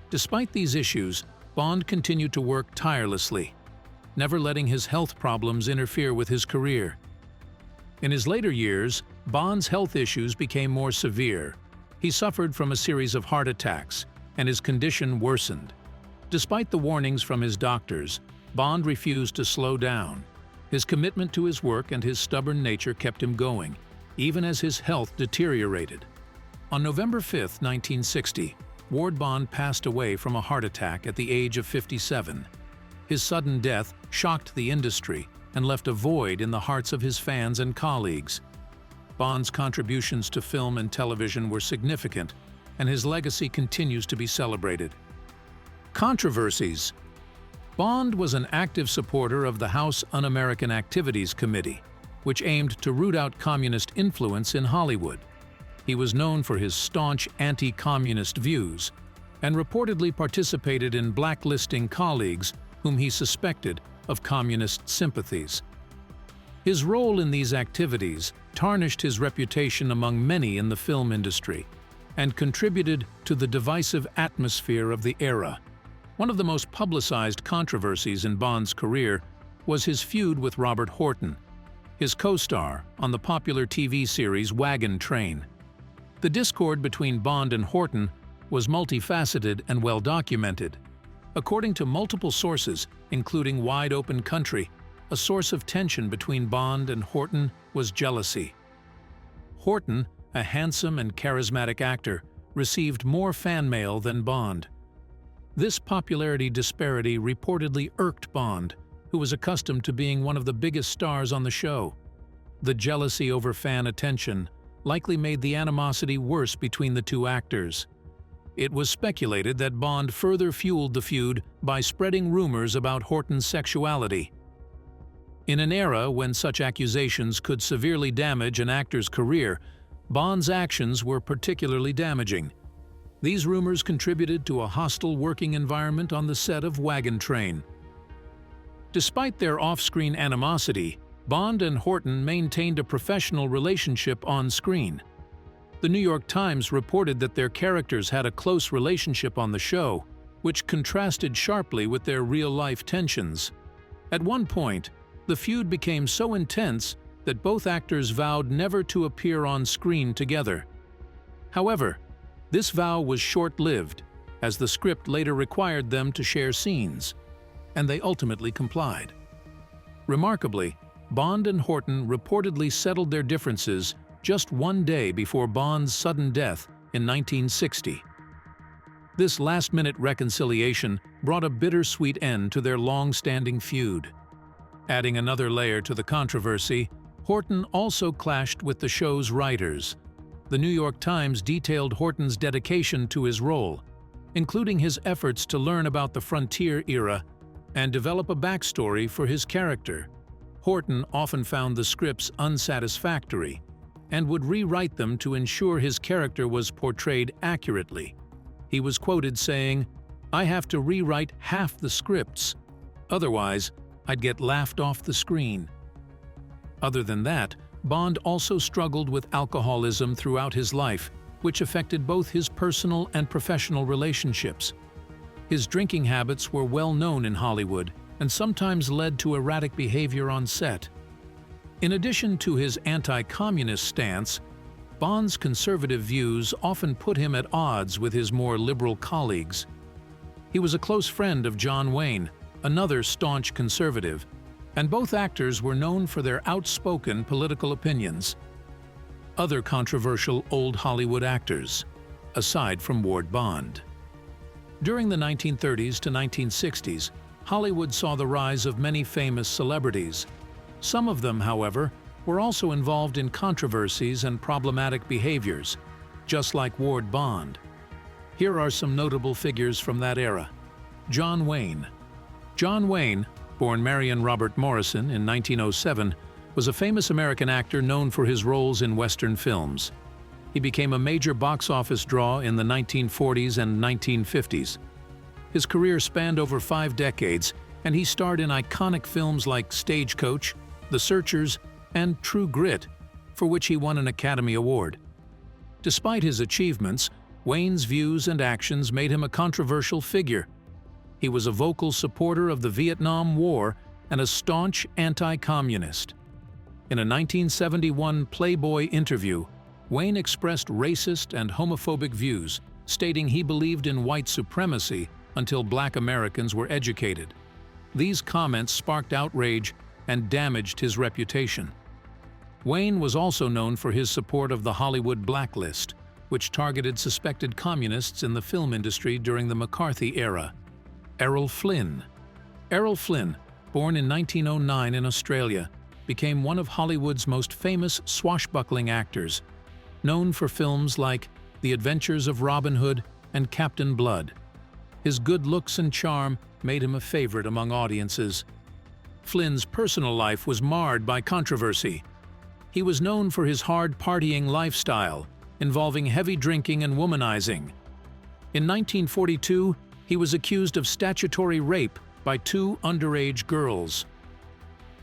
Despite these issues, Bond continued to work tirelessly, never letting his health problems interfere with his career. In his later years, Bond's health issues became more severe. He suffered from a series of heart attacks, and his condition worsened. Despite the warnings from his doctors, Bond refused to slow down. His commitment to his work and his stubborn nature kept him going, even as his health deteriorated. On November 5, 1960, Ward Bond passed away from a heart attack at the age of 57. His sudden death shocked the industry and left a void in the hearts of his fans and colleagues. Bond's contributions to film and television were significant, and his legacy continues to be celebrated. Controversies. Bond was an active supporter of the House Un-American Activities Committee, which aimed to root out communist influence in Hollywood. He was known for his staunch anti-communist views and reportedly participated in blacklisting colleagues whom he suspected of communist sympathies. His role in these activities tarnished his reputation among many in the film industry and contributed to the divisive atmosphere of the era. One of the most publicized controversies in Bond's career was his feud with Robert Horton, his co-star on the popular TV series Wagon Train. The discord between Bond and Horton was multifaceted and well documented. According to multiple sources, including Wide Open Country, a source of tension between Bond and Horton was jealousy. Horton, a handsome and charismatic actor, received more fan mail than Bond. This popularity disparity reportedly irked Bond, who was accustomed to being one of the biggest stars on the show. The jealousy over fan attention likely made the animosity worse between the two actors. It was speculated that Bond further fueled the feud by spreading rumors about Horton's sexuality. In an era when such accusations could severely damage an actor's career, Bond's actions were particularly damaging. These rumors contributed to a hostile working environment on the set of Wagon Train. Despite their off-screen animosity, Bond and Horton maintained a professional relationship on screen. The New York Times reported that their characters had a close relationship on the show, which contrasted sharply with their real-life tensions. At one point, the feud became so intense that both actors vowed never to appear on screen together. However, this vow was short-lived, as the script later required them to share scenes, and they ultimately complied. Remarkably, Bond and Horton reportedly settled their differences just one day before Bond's sudden death in 1960. This last-minute reconciliation brought a bittersweet end to their long-standing feud. Adding another layer to the controversy, Horton also clashed with the show's writers. The New York Times detailed Horton's dedication to his role, including his efforts to learn about the frontier era and develop a backstory for his character. Horton often found the scripts unsatisfactory and would rewrite them to ensure his character was portrayed accurately. He was quoted saying, "I have to rewrite half the scripts. Otherwise, I'd get laughed off the screen." Other than that, Bond also struggled with alcoholism throughout his life, which affected both his personal and professional relationships. His drinking habits were well known in Hollywood and sometimes led to erratic behavior on set. In addition to his anti-communist stance, Bond's conservative views often put him at odds with his more liberal colleagues. He was a close friend of John Wayne, another staunch conservative, and both actors were known for their outspoken political opinions. Other controversial old Hollywood actors, aside from Ward Bond. During the 1930s to 1960s, Hollywood saw the rise of many famous celebrities. Some of them, however, were also involved in controversies and problematic behaviors, just like Ward Bond. Here are some notable figures from that era. John Wayne. John Wayne, born Marion Robert Morrison in 1907, was a famous American actor known for his roles in Western films. He became a major box office draw in the 1940s and 1950s. His career spanned over 5 decades, and he starred in iconic films like Stagecoach, The Searchers, and True Grit, for which he won an Academy Award. Despite his achievements, Wayne's views and actions made him a controversial figure. He was a vocal supporter of the Vietnam War and a staunch anti-communist. In a 1971 Playboy interview, Wayne expressed racist and homophobic views, stating he believed in white supremacy until Black Americans were educated. These comments sparked outrage and damaged his reputation. Wayne was also known for his support of the Hollywood Blacklist, which targeted suspected communists in the film industry during the McCarthy era. Errol Flynn. Errol Flynn, born in 1909 in Australia, became one of Hollywood's most famous swashbuckling actors, known for films like The Adventures of Robin Hood and Captain Blood. His good looks and charm made him a favorite among audiences. Flynn's personal life was marred by controversy. He was known for his hard partying lifestyle, involving heavy drinking and womanizing. In 1942, he was accused of statutory rape by 2 underage girls.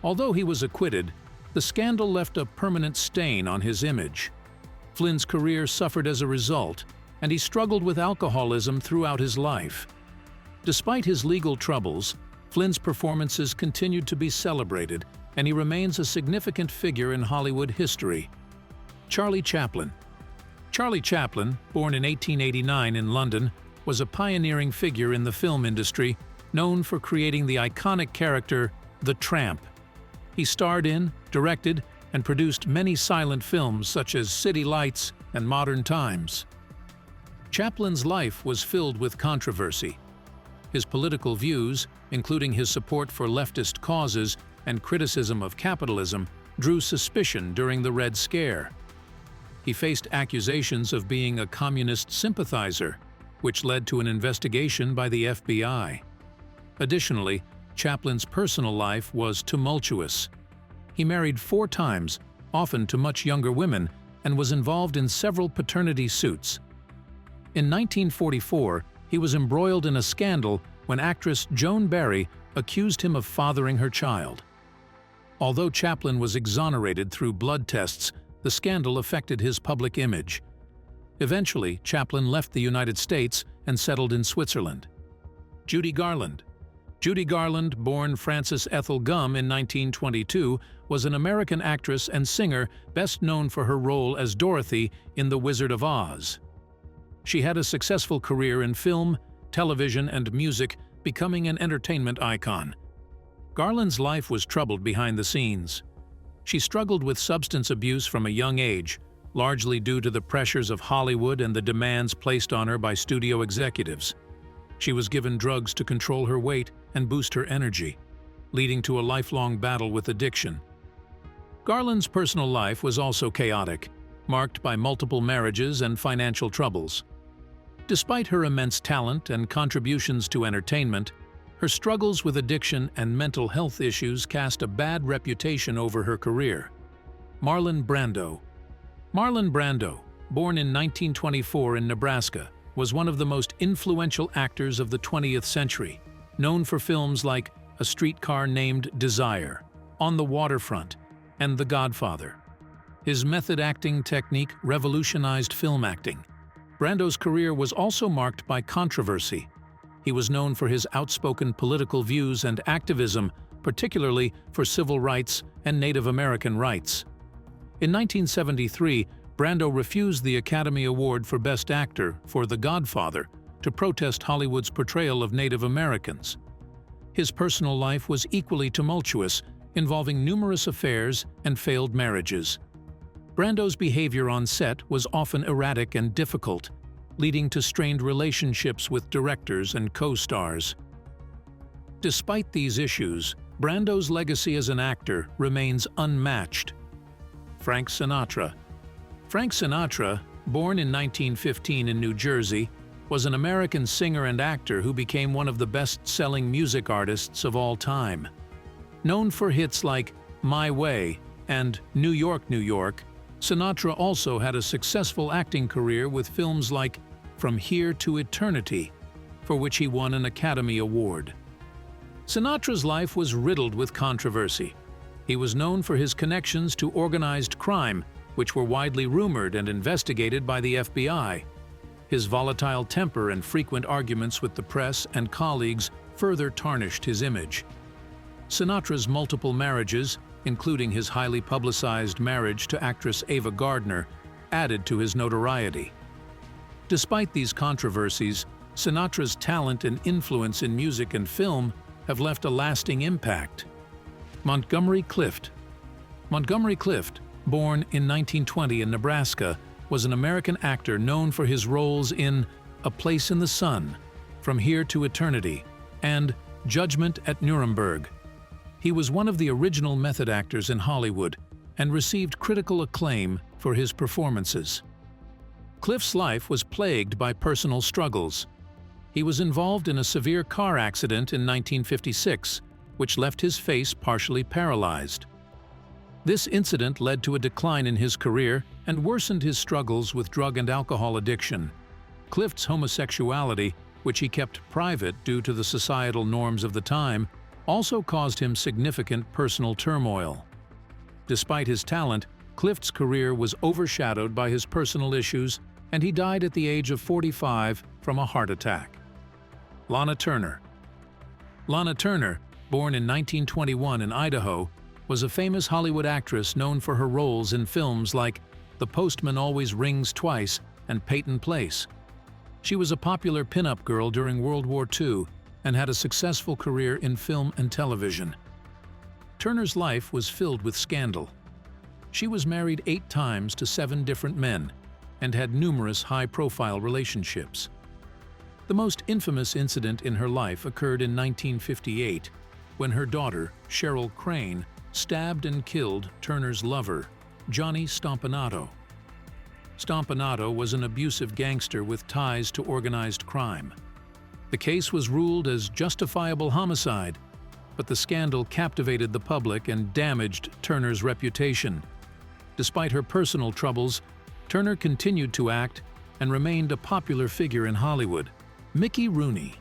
Although he was acquitted, the scandal left a permanent stain on his image. Flynn's career suffered as a result, and he struggled with alcoholism throughout his life. Despite his legal troubles, Flynn's performances continued to be celebrated, and he remains a significant figure in Hollywood history. Charlie Chaplin. Charlie Chaplin, born in 1889 in London, was a pioneering figure in the film industry, known for creating the iconic character, the Tramp. He starred in, directed, and produced many silent films such as City Lights and Modern Times. Chaplin's life was filled with controversy. His political views, including his support for leftist causes and criticism of capitalism, drew suspicion during the Red Scare. He faced accusations of being a communist sympathizer, which led to an investigation by the FBI. Additionally, Chaplin's personal life was tumultuous. He married 4 times, often to much younger women, and was involved in several paternity suits. In 1944, he was embroiled in a scandal when actress Joan Barry accused him of fathering her child. Although Chaplin was exonerated through blood tests, the scandal affected his public image. Eventually, Chaplin left the United States and settled in Switzerland. Judy Garland. Judy Garland, born Frances Ethel Gumm in 1922, was an American actress and singer best known for her role as Dorothy in The Wizard of Oz. She had a successful career in film, television, and music, becoming an entertainment icon. Garland's life was troubled behind the scenes. She struggled with substance abuse from a young age, largely due to the pressures of Hollywood and the demands placed on her by studio executives. She was given drugs to control her weight and boost her energy, leading to a lifelong battle with addiction. Garland's personal life was also chaotic, marked by multiple marriages and financial troubles. Despite her immense talent and contributions to entertainment, her struggles with addiction and mental health issues cast a bad reputation over her career. Marlon Brando. Marlon Brando, born in 1924 in Nebraska, was one of the most influential actors of the 20th century, known for films like A Streetcar Named Desire, On the Waterfront, and The Godfather. His method acting technique revolutionized film acting. Brando's career was also marked by controversy. He was known for his outspoken political views and activism, particularly for civil rights and Native American rights. In 1973, Brando refused the Academy Award for Best Actor for The Godfather to protest Hollywood's portrayal of Native Americans. His personal life was equally tumultuous, involving numerous affairs and failed marriages. Brando's behavior on set was often erratic and difficult, leading to strained relationships with directors and co-stars. Despite these issues, Brando's legacy as an actor remains unmatched. Frank Sinatra. Frank Sinatra, born in 1915 in New Jersey, was an American singer and actor who became one of the best-selling music artists of all time. Known for hits like My Way and New York, New York, Sinatra also had a successful acting career with films like From Here to Eternity, for which he won an Academy Award. Sinatra's life was riddled with controversy. He was known for his connections to organized crime, which were widely rumored and investigated by the FBI. His volatile temper and frequent arguments with the press and colleagues further tarnished his image. Sinatra's multiple marriages, including his highly publicized marriage to actress Ava Gardner, added to his notoriety. Despite these controversies, Sinatra's talent and influence in music and film have left a lasting impact. Montgomery Clift. Montgomery Clift, born in 1920 in Nebraska, was an American actor known for his roles in A Place in the Sun, From Here to Eternity, and Judgment at Nuremberg. He was one of the original method actors in Hollywood and received critical acclaim for his performances. Clift's life was plagued by personal struggles. He was involved in a severe car accident in 1956, which left his face partially paralyzed. This incident led to a decline in his career and worsened his struggles with drug and alcohol addiction. Clift's homosexuality, which he kept private due to the societal norms of the time, also caused him significant personal turmoil. Despite his talent, Clift's career was overshadowed by his personal issues, and he died at the age of 45 from a heart attack. Lana Turner. Lana Turner, born in 1921 in Idaho, was a famous Hollywood actress known for her roles in films like The Postman Always Rings Twice and Peyton Place. She was a popular pinup girl during World War II and had a successful career in film and television. Turner's life was filled with scandal. She was married 8 times to 7 different men and had numerous high-profile relationships. The most infamous incident in her life occurred in 1958, when her daughter, Cheryl Crane, stabbed and killed Turner's lover, Johnny Stompanato. Stompanato was an abusive gangster with ties to organized crime. The case was ruled as justifiable homicide, but the scandal captivated the public and damaged Turner's reputation. Despite her personal troubles, Turner continued to act and remained a popular figure in Hollywood. Mickey Rooney.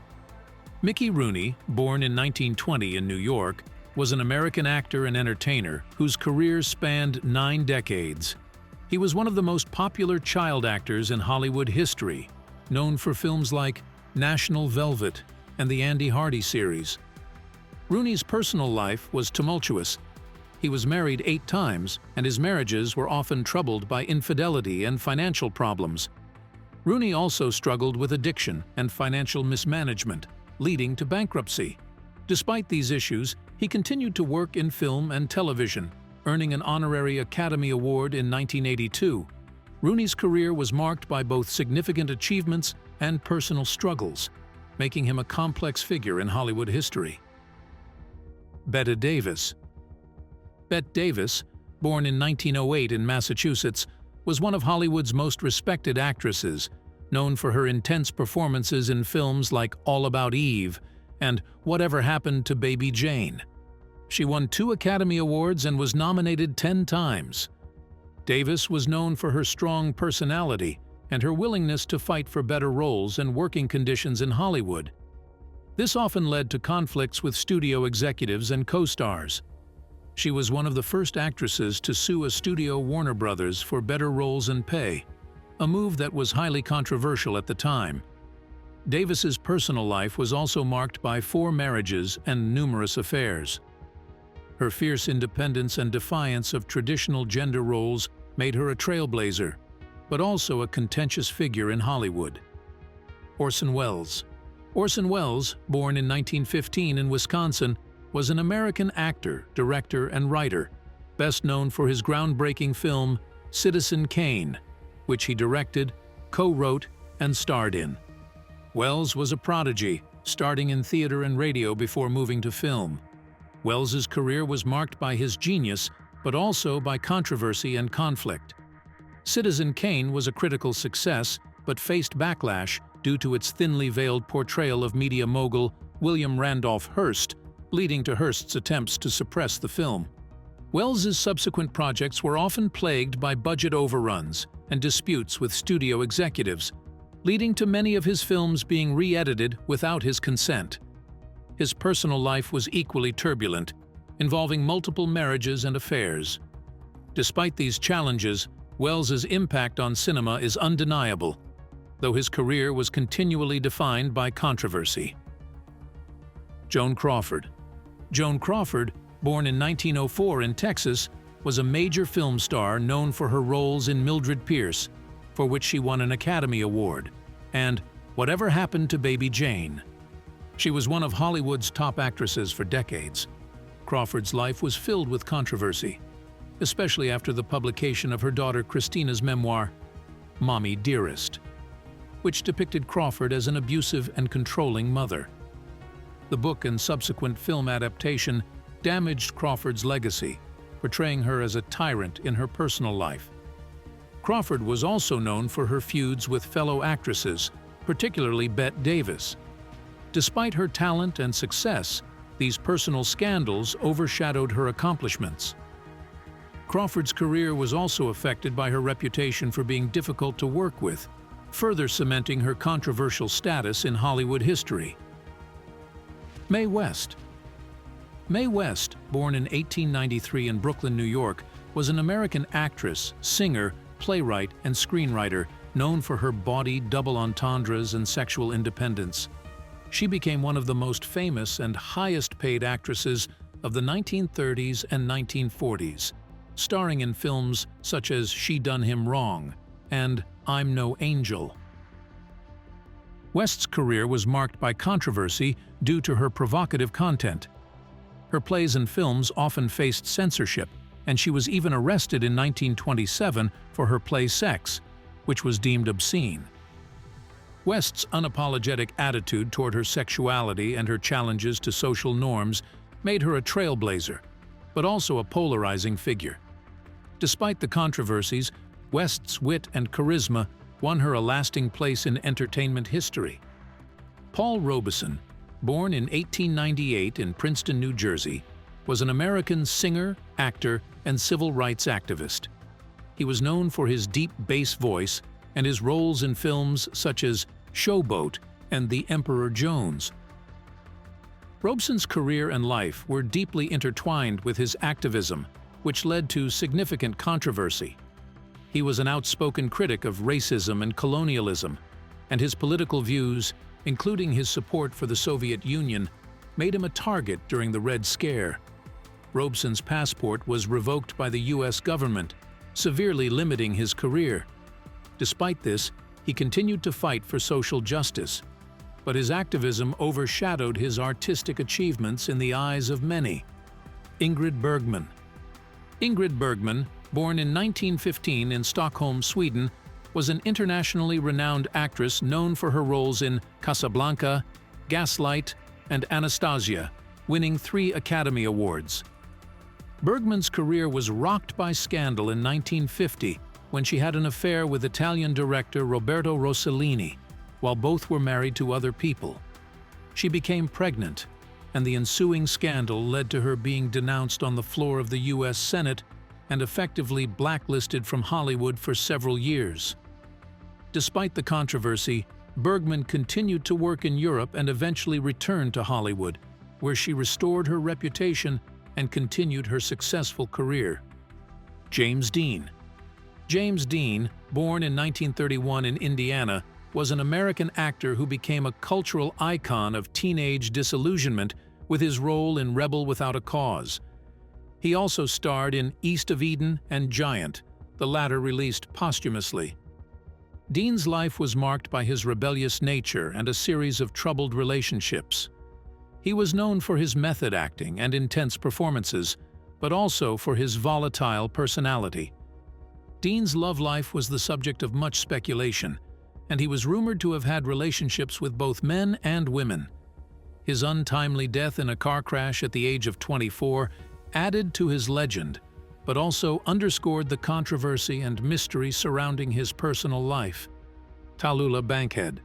Mickey Rooney, born in 1920 in New York, was an American actor and entertainer whose career spanned 9 decades. He was one of the most popular child actors in Hollywood history, known for films like National Velvet and the Andy Hardy series. Rooney's personal life was tumultuous. He was married 8 times, and his marriages were often troubled by infidelity and financial problems. Rooney also struggled with addiction and financial mismanagement, leading to bankruptcy. Despite these issues, he continued to work in film and television, earning an honorary Academy Award in 1982. Rooney's career was marked by both significant achievements and personal struggles, making him a complex figure in Hollywood history. Bette Davis. Bette Davis, born in 1908 in Massachusetts, was one of Hollywood's most respected actresses, known for her intense performances in films like All About Eve and Whatever Happened to Baby Jane. She won 2 Academy Awards and was nominated 10 times. Davis was known for her strong personality and her willingness to fight for better roles and working conditions in Hollywood. This often led to conflicts with studio executives and co-stars. She was one of the first actresses to sue a studio, Warner Brothers, for better roles and pay, a move that was highly controversial at the time. Davis's personal life was also marked by 4 marriages and numerous affairs. Her fierce independence and defiance of traditional gender roles made her a trailblazer, but also a contentious figure in Hollywood. Orson Welles. Orson Welles, born in 1915 in Wisconsin, was an American actor, director, and writer, best known for his groundbreaking film Citizen Kane, which he directed, co-wrote, and starred in. Welles was a prodigy, starting in theater and radio before moving to film. Welles's career was marked by his genius, but also by controversy and conflict. Citizen Kane was a critical success, but faced backlash due to its thinly veiled portrayal of media mogul William Randolph Hearst, leading to Hearst's attempts to suppress the film. Welles's subsequent projects were often plagued by budget overruns and disputes with studio executives, leading to many of his films being re-edited without his consent. His personal life was equally turbulent, involving multiple marriages and affairs. Despite these challenges, Welles's impact on cinema is undeniable, though his career was continually defined by controversy. Joan Crawford. Joan Crawford, born in 1904 in Texas, was a major film star known for her roles in Mildred Pierce, for which she won an Academy Award, and Whatever Happened to Baby Jane. She was one of Hollywood's top actresses for decades. Crawford's life was filled with controversy, especially after the publication of her daughter Christina's memoir, Mommy Dearest, which depicted Crawford as an abusive and controlling mother. The book and subsequent film adaptation damaged Crawford's legacy, portraying her as a tyrant in her personal life. Crawford was also known for her feuds with fellow actresses, particularly Bette Davis. Despite her talent and success, these personal scandals overshadowed her accomplishments. Crawford's career was also affected by her reputation for being difficult to work with, further cementing her controversial status in Hollywood history. Mae West. Mae West, born in 1893 in Brooklyn, New York, was an American actress, singer, playwright, and screenwriter known for her bawdy double entendres and sexual independence. She became one of the most famous and highest-paid actresses of the 1930s and 1940s, starring in films such as She Done Him Wrong and I'm No Angel. West's career was marked by controversy due to her provocative content. Her plays and films often faced censorship, and she was even arrested in 1927 for her play Sex, which was deemed obscene. West's unapologetic attitude toward her sexuality and her challenges to social norms made her a trailblazer, but also a polarizing figure. Despite the controversies, West's wit and charisma won her a lasting place in entertainment history. Paul Robeson, born in 1898 in Princeton, New Jersey, was an American singer, actor, and civil rights activist. He was known for his deep bass voice and his roles in films such as Showboat and The Emperor Jones. Robeson's career and life were deeply intertwined with his activism, which led to significant controversy. He was an outspoken critic of racism and colonialism, and his political views, including his support for the Soviet Union, made him a target during the Red Scare. Robeson's passport was revoked by the U.S. government, severely limiting his career. Despite this, he continued to fight for social justice, but his activism overshadowed his artistic achievements in the eyes of many. Ingrid Bergman. Ingrid Bergman, born in 1915 in Stockholm, Sweden, was an internationally renowned actress known for her roles in Casablanca, Gaslight, and Anastasia, winning 3 Academy Awards. Bergman's career was rocked by scandal in 1950 when she had an affair with Italian director Roberto Rossellini, while both were married to other people. She became pregnant, and the ensuing scandal led to her being denounced on the floor of the U.S. Senate and effectively blacklisted from Hollywood for several years. Despite the controversy, Bergman continued to work in Europe and eventually returned to Hollywood, where she restored her reputation and continued her successful career. James Dean. James Dean, born in 1931 in Indiana, was an American actor who became a cultural icon of teenage disillusionment with his role in Rebel Without a Cause. He also starred in East of Eden and Giant, the latter released posthumously. Dean's life was marked by his rebellious nature and a series of troubled relationships. He was known for his method acting and intense performances, but also for his volatile personality. Dean's love life was the subject of much speculation, and he was rumored to have had relationships with both men and women. His untimely death in a car crash at the age of 24 added to his legend, but also underscored the controversy and mystery surrounding his personal life. Tallulah Bankhead.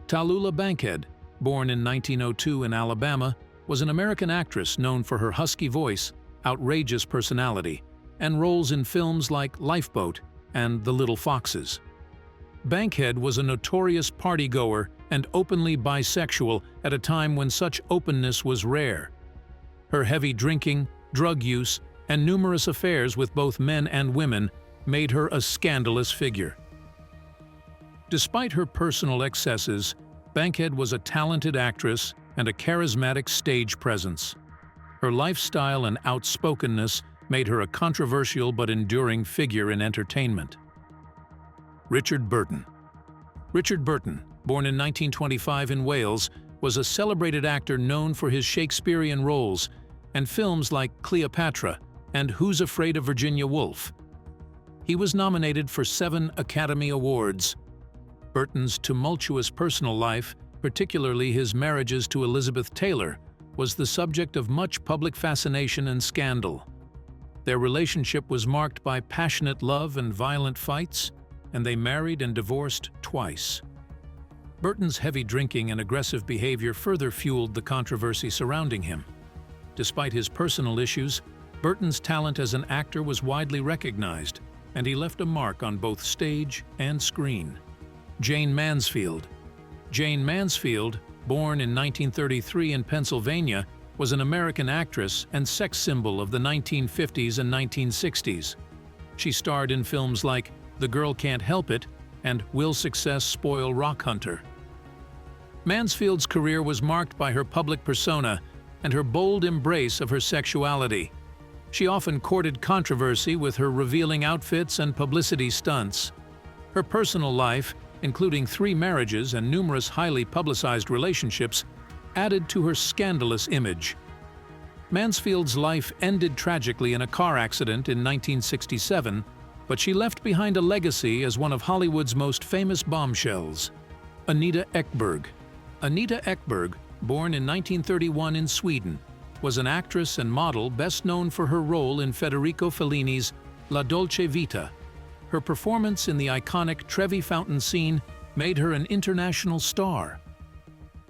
Tallulah Bankhead, born in 1902 in Alabama, was an American actress known for her husky voice, outrageous personality, and roles in films like Lifeboat and The Little Foxes. Bankhead was a notorious partygoer and openly bisexual at a time when such openness was rare. Her heavy drinking, drug use, and numerous affairs with both men and women made her a scandalous figure. Despite her personal excesses, Bankhead was a talented actress and a charismatic stage presence. Her lifestyle and outspokenness made her a controversial but enduring figure in entertainment. Richard Burton. Richard Burton, born in 1925 in Wales, was a celebrated actor known for his Shakespearean roles and films like Cleopatra and Who's Afraid of Virginia Woolf. He was nominated for 7 Academy Awards. Burton's tumultuous personal life, particularly his marriages to Elizabeth Taylor, was the subject of much public fascination and scandal. Their relationship was marked by passionate love and violent fights, and they married and divorced twice. Burton's heavy drinking and aggressive behavior further fueled the controversy surrounding him. Despite his personal issues, Burton's talent as an actor was widely recognized, and he left a mark on both stage and screen. Jayne Mansfield. Jayne Mansfield, born in 1933 in Pennsylvania, was an American actress and sex symbol of the 1950s and 1960s. She starred in films like The Girl Can't Help It and Will Success Spoil Rock Hunter? Mansfield's career was marked by her public persona and her bold embrace of her sexuality. She often courted controversy with her revealing outfits and publicity stunts. Her personal life, including 3 marriages and numerous highly publicized relationships, added to her scandalous image. Mansfield's life ended tragically in a car accident in 1967, but she left behind a legacy as one of Hollywood's most famous bombshells. Anita Ekberg. Anita Ekberg, born in 1931 in Sweden, was an actress and model best known for her role in Federico Fellini's La Dolce Vita. Her performance in the iconic Trevi Fountain scene made her an international star.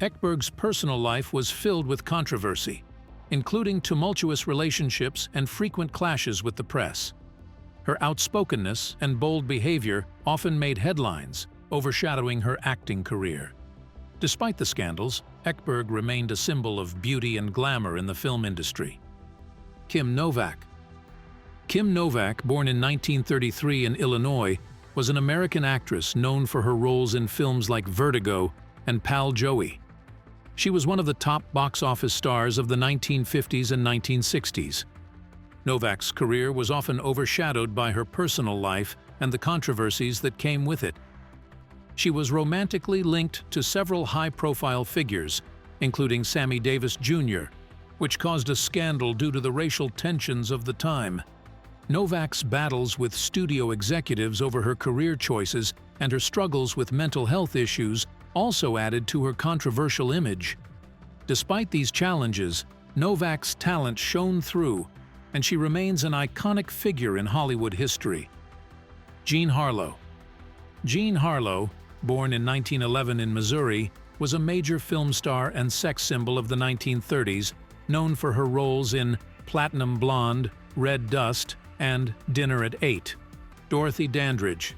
Ekberg's personal life was filled with controversy, including tumultuous relationships and frequent clashes with the press. Her outspokenness and bold behavior often made headlines, overshadowing her acting career. Despite the scandals, Ekberg remained a symbol of beauty and glamour in the film industry. Kim Novak. Kim Novak, born in 1933 in Illinois, was an American actress known for her roles in films like Vertigo and Pal Joey. She was one of the top box office stars of the 1950s and 1960s. Novak's career was often overshadowed by her personal life and the controversies that came with it. She was romantically linked to several high-profile figures, including Sammy Davis Jr., which caused a scandal due to the racial tensions of the time. Novak's battles with studio executives over her career choices and her struggles with mental health issues also added to her controversial image. Despite these challenges, Novak's talent shone through, and she remains an iconic figure in Hollywood history. Jean Harlow. Jean Harlow, born in 1911 in Missouri, was a major film star and sex symbol of the 1930s, known for her roles in Platinum Blonde, Red Dust, and Dinner at 8. Dorothy Dandridge.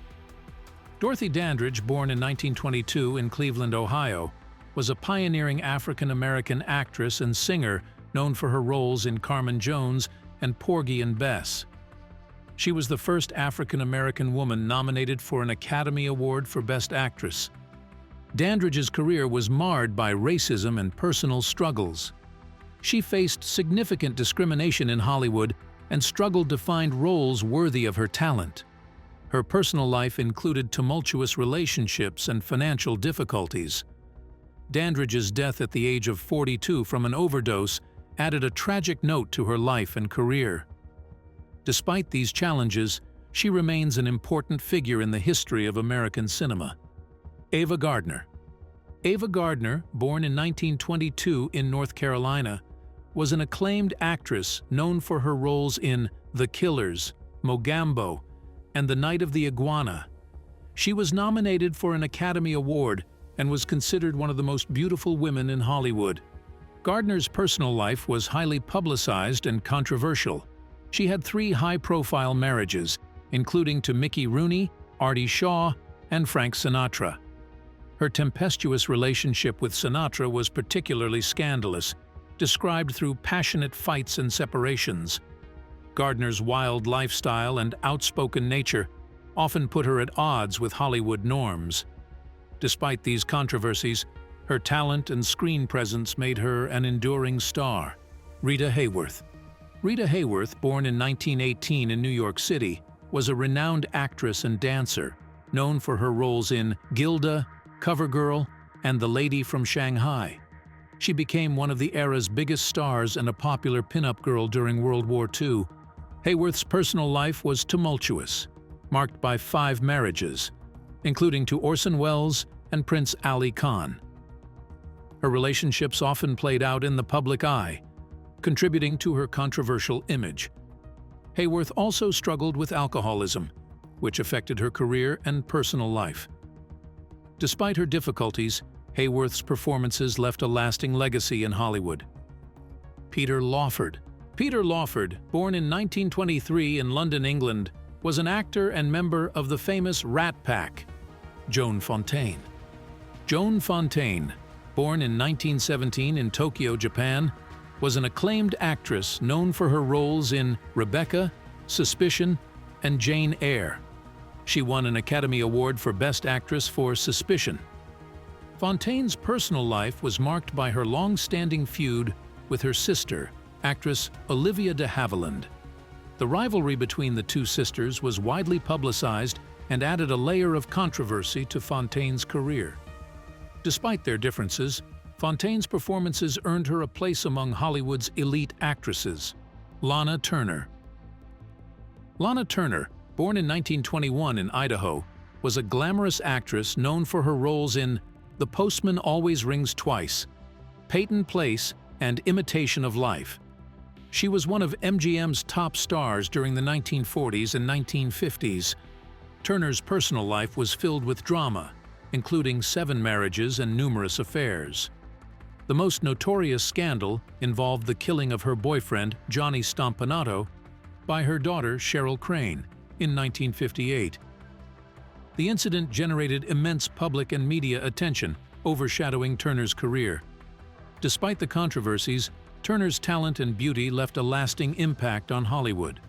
Dorothy Dandridge, born in 1922 in Cleveland, Ohio, was a pioneering African-American actress and singer known for her roles in Carmen Jones and Porgy and Bess. She was the first African-American woman nominated for an Academy Award for Best Actress. Dandridge's career was marred by racism and personal struggles. She faced significant discrimination in Hollywood and struggled to find roles worthy of her talent. Her personal life included tumultuous relationships and financial difficulties. Dandridge's death at the age of 42 from an overdose added a tragic note to her life and career. Despite these challenges, she remains an important figure in the history of American cinema. Ava Gardner. Ava Gardner, born in 1922 in North Carolina, was an acclaimed actress known for her roles in The Killers, Mogambo, and The Night of the Iguana. She was nominated for an Academy Award and was considered one of the most beautiful women in Hollywood. Gardner's personal life was highly publicized and controversial. She had 3 high-profile marriages, including to Mickey Rooney, Artie Shaw, and Frank Sinatra. Her tempestuous relationship with Sinatra was particularly scandalous, described through passionate fights and separations. Gardner's wild lifestyle and outspoken nature often put her at odds with Hollywood norms. Despite these controversies, her talent and screen presence made her an enduring star. Rita Hayworth. Rita Hayworth, born in 1918 in New York City, was a renowned actress and dancer, known for her roles in Gilda, CoverGirl, and The Lady from Shanghai. She became one of the era's biggest stars and a popular pin-up girl during World War II. Hayworth's personal life was tumultuous, marked by 5 marriages, including to Orson Welles and Prince Ali Khan. Her relationships often played out in the public eye, contributing to her controversial image. Hayworth also struggled with alcoholism, which affected her career and personal life. Despite her difficulties, Hayworth's performances left a lasting legacy in Hollywood. Peter Lawford. Peter Lawford, born in 1923 in London, England, was an actor and member of the famous Rat Pack. Joan Fontaine. Joan Fontaine, born in 1917 in Tokyo, Japan, was an acclaimed actress known for her roles in Rebecca, Suspicion, and Jane Eyre. She won an Academy Award for Best Actress for Suspicion. Fontaine's personal life was marked by her long-standing feud with her sister, actress Olivia de Havilland. The rivalry between the two sisters was widely publicized and added a layer of controversy to Fontaine's career. Despite their differences, Fontaine's performances earned her a place among Hollywood's elite actresses. Lana Turner. Lana Turner, born in 1921 in Idaho, was a glamorous actress known for her roles in The Postman Always Rings Twice, Peyton Place, and Imitation of Life. She was one of MGM's top stars during the 1940s and 1950s. Turner's personal life was filled with drama, including 7 marriages and numerous affairs. The most notorious scandal involved the killing of her boyfriend, Johnny Stompanato, by her daughter, Cheryl Crane, in 1958. The incident generated immense public and media attention, overshadowing Turner's career. Despite the controversies, Turner's talent and beauty left a lasting impact on Hollywood.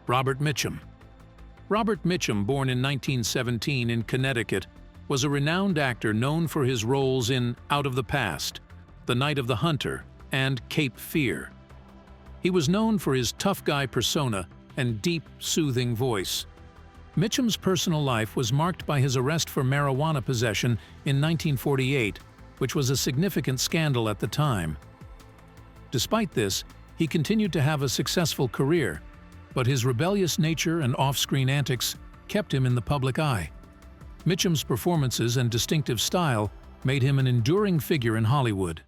Robert Mitchum. Robert Mitchum, born in 1917 in Connecticut, was a renowned actor known for his roles in Out of the Past, The Night of the Hunter, and Cape Fear. He was known for his tough guy persona and deep, soothing voice. Mitchum's personal life was marked by his arrest for marijuana possession in 1948, which was a significant scandal at the time. Despite this, he continued to have a successful career, but his rebellious nature and off-screen antics kept him in the public eye. Mitchum's performances and distinctive style made him an enduring figure in Hollywood.